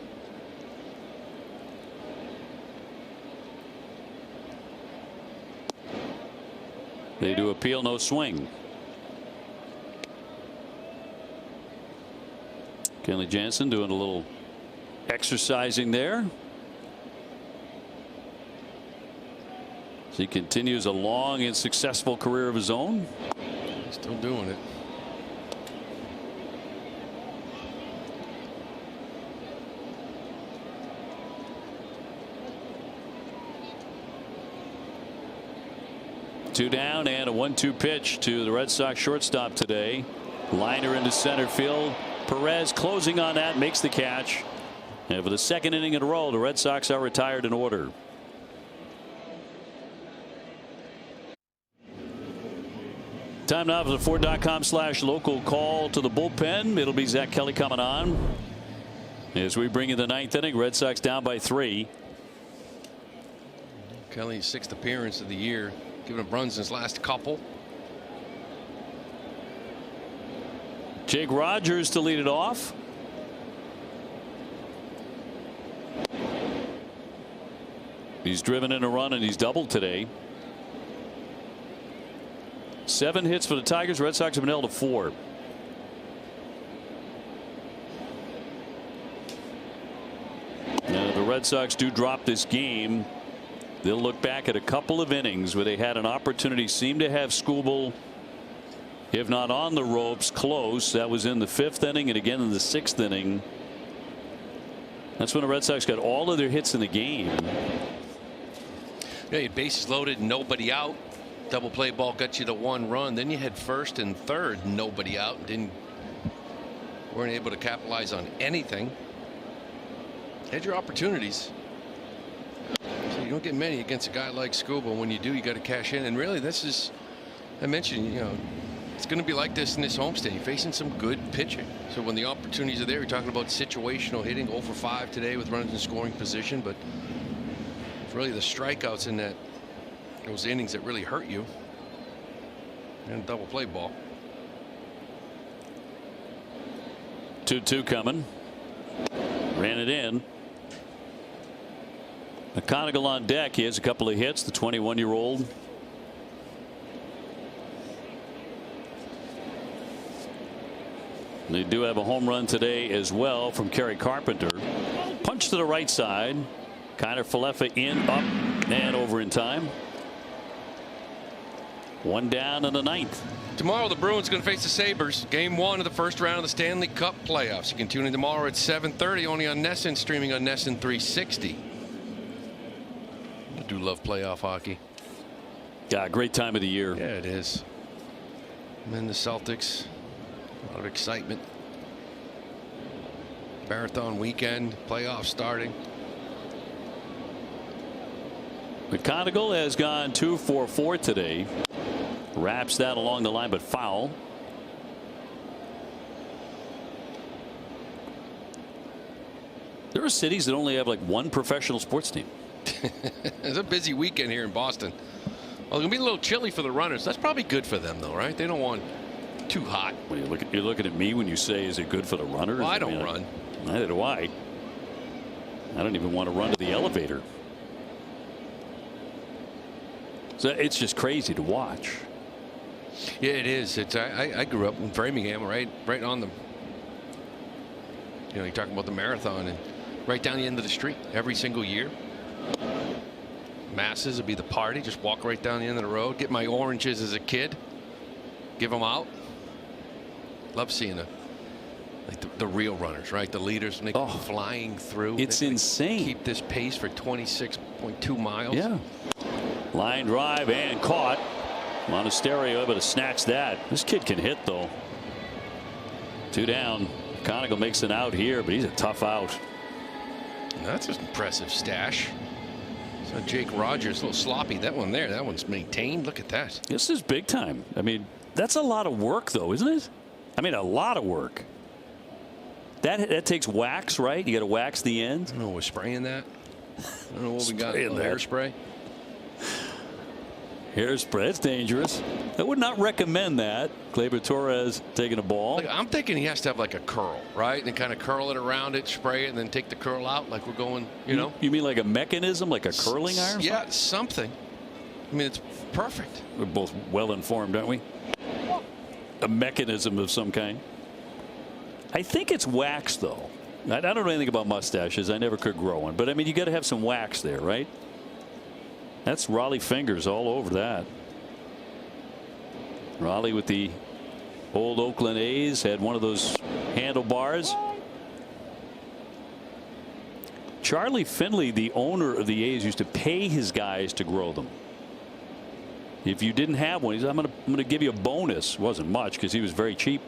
They do appeal, no swing. Kenley Jansen doing a little exercising there. So he continues a long and successful career of his own. Still doing it. Two down and a 1-2 pitch to the Red Sox shortstop today. Liner into center field. Perez closing on that, makes the catch. And for the second inning in a row, the Red Sox are retired in order. Time now for the Ford.com/local call to the bullpen. It'll be Zach Kelly coming on as we bring in the 9th inning. Red Sox down by 3. Kelly's 6th appearance of the year, giving up runs in his last couple. Jake Rogers to lead it off. He's driven in a run and he's doubled today. 7 hits for the Tigers. Red Sox have been held to 4. Now, the Red Sox do drop this game. They'll look back at a couple of innings where they had an opportunity, seemed to have Skubal, if not on the ropes, close. That was in the 5th inning and again in the 6th inning. That's when the Red Sox got all of their hits in the game. Yeah, you had bases loaded, nobody out. Double play ball got you the 1 run. Then you had 1st and 3rd, nobody out. Weren't able to capitalize on anything. Had your opportunities. So you don't get many against a guy like Skubal. When you do, you got to cash in. And really, this is, I mentioned, you know, it's going to be like this in this homestand. You're facing some good pitching. So when the opportunities are there, you're talking about situational hitting. 0 for 5 today with runners in scoring position. But it's really the strikeouts in those innings that really hurt you. And double play ball. 2-2 coming. Ran it in. McConaughey on deck. He has a couple of hits. The 21-year-old. They do have a home run today as well from Kerry Carpenter. Punch to the right side. Kiner Falefa in, up, and over in time. One down in the ninth. Tomorrow, the Bruins going to face the Sabres. Game 1 of the first round of the Stanley Cup playoffs. You can tune in tomorrow at 7:30, only on NESN, streaming on NESN 360. I do love playoff hockey. Yeah, great time of the year. Yeah, it is. And then the Celtics, a lot of excitement. Marathon weekend, playoffs starting. McConaughey has gone 2 for 4 today. Wraps that along the line, but foul. There are cities that only have like one professional sports team. It's a busy weekend here in Boston. Well, it's going to be a little chilly for the runners. That's probably good for them, though, right? They don't want too hot. Well, you're looking at me when you say, is it good for the runners? Well, I don't run. Neither do I. I don't even want to run to the elevator. So it's just crazy to watch. Yeah, it is. It's I grew up in Framingham, right on the. You know, you're talking about the marathon and right down the end of the street every single year. Masses would be the party. Just walk right down the end of the road. Get my oranges as a kid. Give them out. Love seeing the real runners, right? The leaders, when they come flying through. It's insane. Keep this pace for 26.2 miles. Yeah. Line drive and caught. Monasterio able to snatch that. This kid can hit, though. 2 down. Conagle makes an out here, but he's a tough out. That's an impressive stash. So Jake Rogers, a little sloppy. That one there, that one's maintained. Look at that. This is big time. I mean, that's a lot of work, though, isn't it? I mean, a lot of work. That takes wax, right? You got to wax the ends. I don't know, we're spraying that. I don't know what we got. Hairspray. Hairspray. It's dangerous. I would not recommend that. Gleyber Torres taking a ball. Like, I'm thinking he has to have like a curl, right? And kind of curl it around it, spray it, and then take the curl out like we're going, you know. You mean like a mechanism, like a curling iron? Yeah, something. I mean, it's perfect. We're both well informed, aren't we? A mechanism of some kind. I think it's wax, though. I don't know anything about mustaches. I never could grow one. But, I mean, you got to have some wax there, right? That's Raleigh fingers all over that. Raleigh with the old Oakland A's had one of those handlebars. Charlie Finley, the owner of the A's, used to pay his guys to grow them. If you didn't have one, he said, I'm going to give you a bonus. Wasn't much because he was very cheap.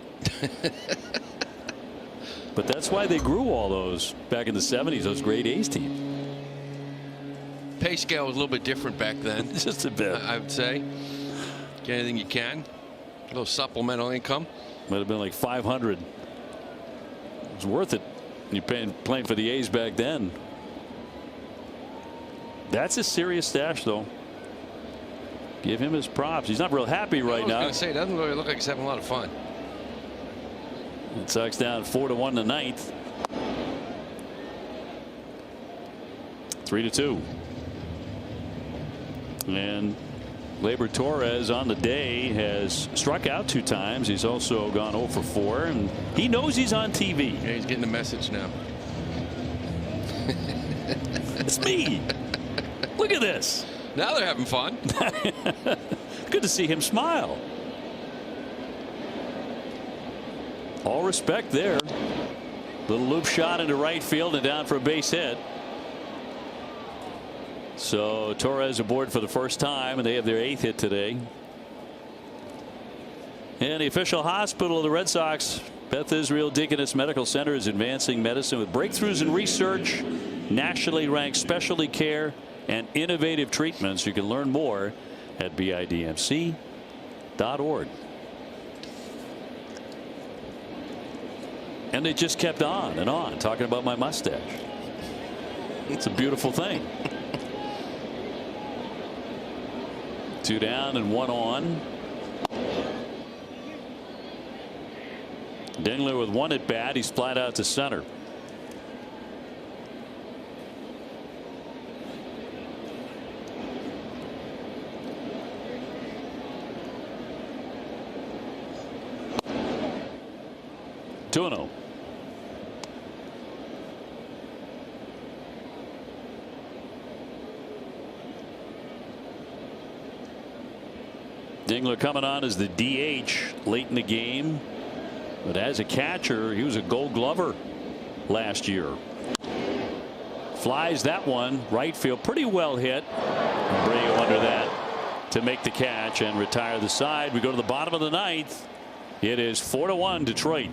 But that's why they grew all those back in the 70s, those great A's teams. Pay scale was a little bit different back then. Just a bit. I would say. Get anything you can. A little supplemental income. Might have been like 500. It was worth it. You're playing for the A's back then. That's a serious stash, though. Give him his props. He's not real happy right now. I was going to say, it doesn't really look like he's having a lot of fun. Red Sox down 4-1 in the ninth. 3-2. And Gleyber Torres on the day has struck out 2 times. He's also gone 0 for 4, and he knows he's on TV. Yeah, he's getting a message now. It's me. Look at this. Now they're having fun. Good to see him smile. All respect there. Little loop shot into right field and down for a base hit. So Torres aboard for the first time, and they have their 8th hit today. And the official hospital of the Red Sox, Beth Israel Deaconess Medical Center, is advancing medicine with breakthroughs in research, nationally ranked specialty care, and innovative treatments. You can learn more at bidmc.org. And they just kept on and on talking about my mustache. It's a beautiful thing. 2 down and 1 on. Dingler with 1 at bat. He's flat out to center. Tuno. Dingler coming on as the DH late in the game, but as a catcher, he was a Gold Glover last year. Flies that one right field, pretty well hit. Abreu under that to make the catch and retire the side. We go to the bottom of the ninth. It is 4-1 Detroit.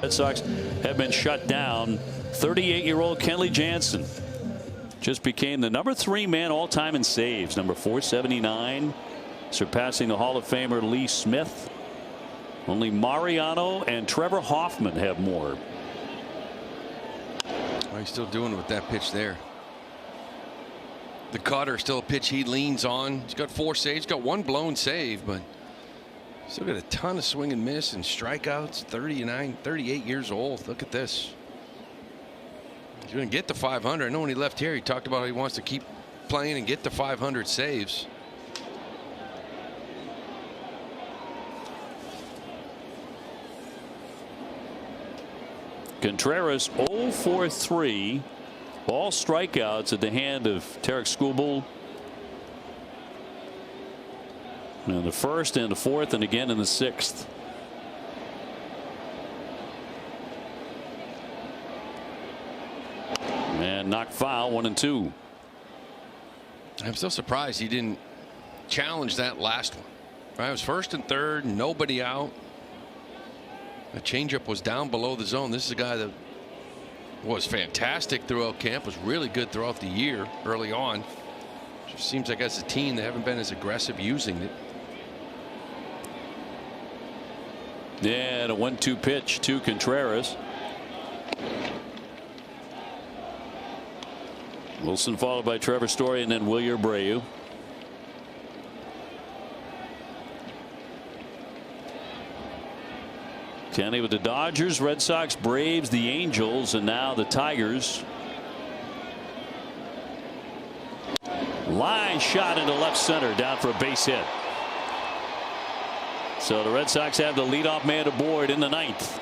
Red Sox have been shut down. 38-year-old Kenley Jansen just became the number 3 man all time in saves, number 479, surpassing the Hall of Famer Lee Smith. Only Mariano and Trevor Hoffman have more. Oh, he's still doing it with that pitch there. The cutter, still a pitch he leans on. He's got 4 saves, got 1 blown save, but still got a ton of swing and miss and strikeouts. 38 years old. Look at this. He's going to get to 500. I know when he left here, he talked about how he wants to keep playing and get to 500 saves. Contreras 0 for 3. All strikeouts at the hand of Tarik Skubal. In the first and the fourth and again in the sixth. And knocked foul, 1-2. I'm still surprised he didn't challenge that last one. Right, it was first and third, nobody out. The changeup was down below the zone. This is a guy that was fantastic throughout camp, was really good throughout the year early on. Just seems like as a team they haven't been as aggressive using it. Yeah, and a 1-2 pitch to Contreras. Wilson followed by Trevor Story and then Wilyer Abreu. Kenny with the Dodgers, Red Sox, Braves, the Angels, and now the Tigers. Line shot into left center, down for a base hit. So the Red Sox have the leadoff man aboard in the ninth.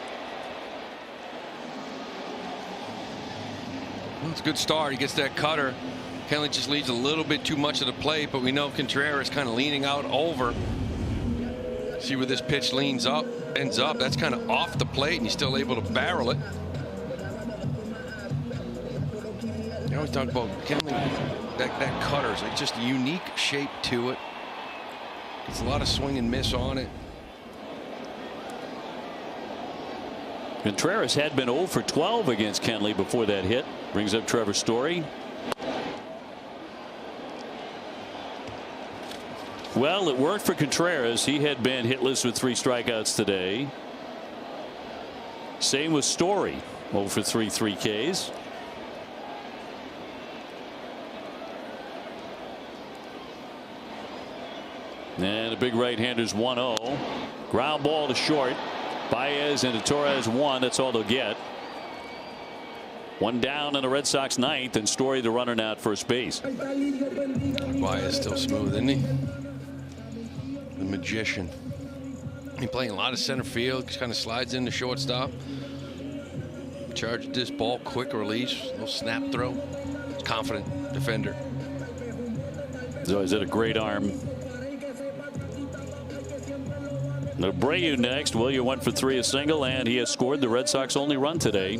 Well, it's a good start. He gets that cutter. Kenley just leaves a little bit too much of the plate, but we know Contreras kind of leaning out over. See where this pitch ends up. That's kind of off the plate, and he's still able to barrel it. You always talk about Kenley, that cutter is like just a unique shape to it. There's a lot of swing and miss on it. Contreras had been 0 for 12 against Kenley before that hit. Brings up Trevor Story. Well, it worked for Contreras. He had been hitless with 3 strikeouts today. Same with Story, 0 for 3, 3 Ks. And a big right-hander's 1-0. Ground ball to short. Baez and Torres 1. That's all they'll get. 1 down in the Red Sox ninth, and Story the runner now at first base. Baez still smooth, isn't he? The magician. He's playing a lot of center field. Just kind of slides in the shortstop. Charged this ball, quick release, little snap throw. Confident defender. He's always had a great arm. Abreu next. Wilyer went for 3, a single, and he has scored the Red Sox only run today.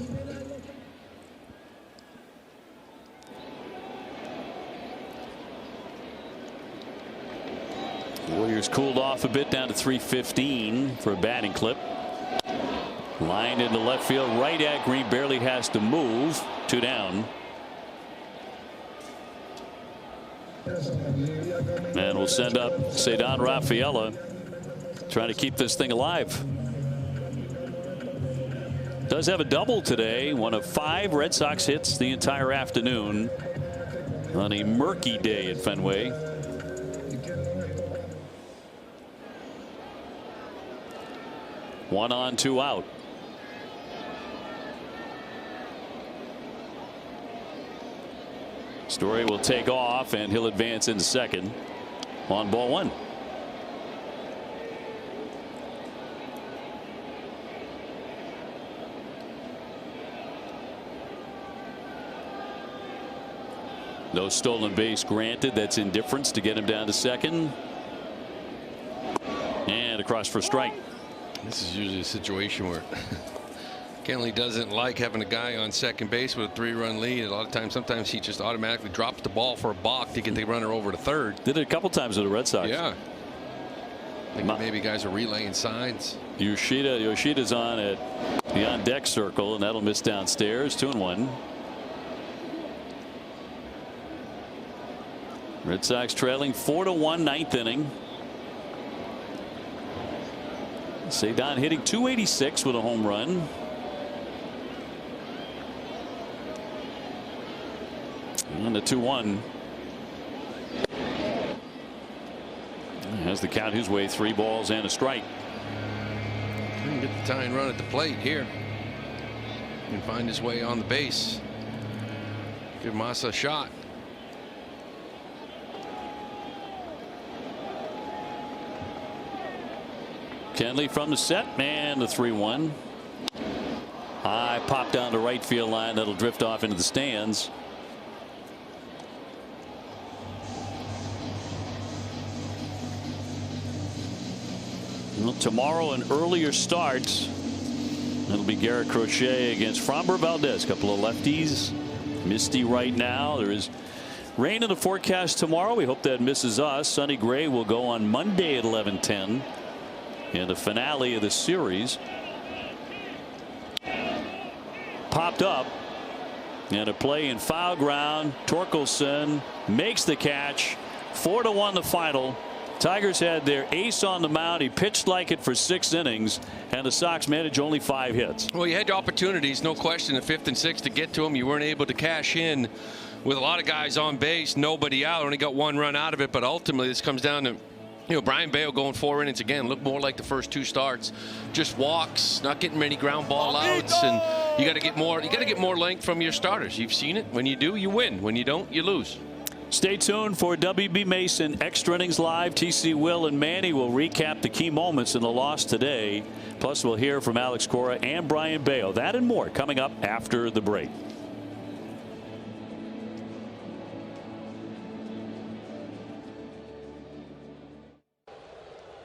Warriors cooled off a bit down to 315 for a batting clip. Lined into left field, right at Green, barely has to move. 2 down. And we'll send up Ceddanne Rafaela, trying to keep this thing alive. Does have a double today, one of 5 Red Sox hits the entire afternoon on a murky day at Fenway. One on, 2 out. Story will take off, and he'll advance into second on ball 1. No stolen base granted. That's indifference to get him down to second. And across for a strike. This is usually a situation where Kenley doesn't like having a guy on second base with a 3-run lead. A lot of times, sometimes he just automatically drops the ball for a balk to get the runner over to third. Did it a couple times with the Red Sox. Yeah. I think maybe guys are relaying signs. Yoshida's on at the on deck circle, and that'll miss downstairs. 2-1. Red Sox trailing 4-1, ninth inning. Cedon hitting .286 with a home run. And the 2-1. Has the count his way, 3 balls and a strike. Couldn't get the tying run at the plate here. Can find his way on the base. Give Massa a shot. Kenley from the set, and the 3-1. High pop down the right field line. That'll drift off into the stands. Well, tomorrow an earlier start. It'll be Garrett Crochet against Framber Valdez. Couple of lefties. Misty right now. There is rain in the forecast tomorrow. We hope that misses us. Sonny Gray will go on Monday at 11:10 in the finale of the series. Popped up and a play in foul ground. Torkelson makes the catch. 4-1 the final. Tigers had their ace on the mound. He pitched like it for 6 innings, and the Sox managed only 5 hits. Well, you had opportunities, no question, in 5th and 6th to get to him. You weren't able to cash in with a lot of guys on base, nobody out. Only got 1 run out of it, but ultimately this comes down to, Brian Bayo going 4 innings again. Looked more like the first 2 starts. Just walks, not getting many ground ball outs, and you got to get more. You got to get more length from your starters. You've seen it. When you do, you win. When you don't, you lose. Stay tuned for WB Mason Extra Innings Live. TC Will and Manny will recap the key moments in the loss today. Plus, we'll hear from Alex Cora and Brian Bayo. That and more coming up after the break.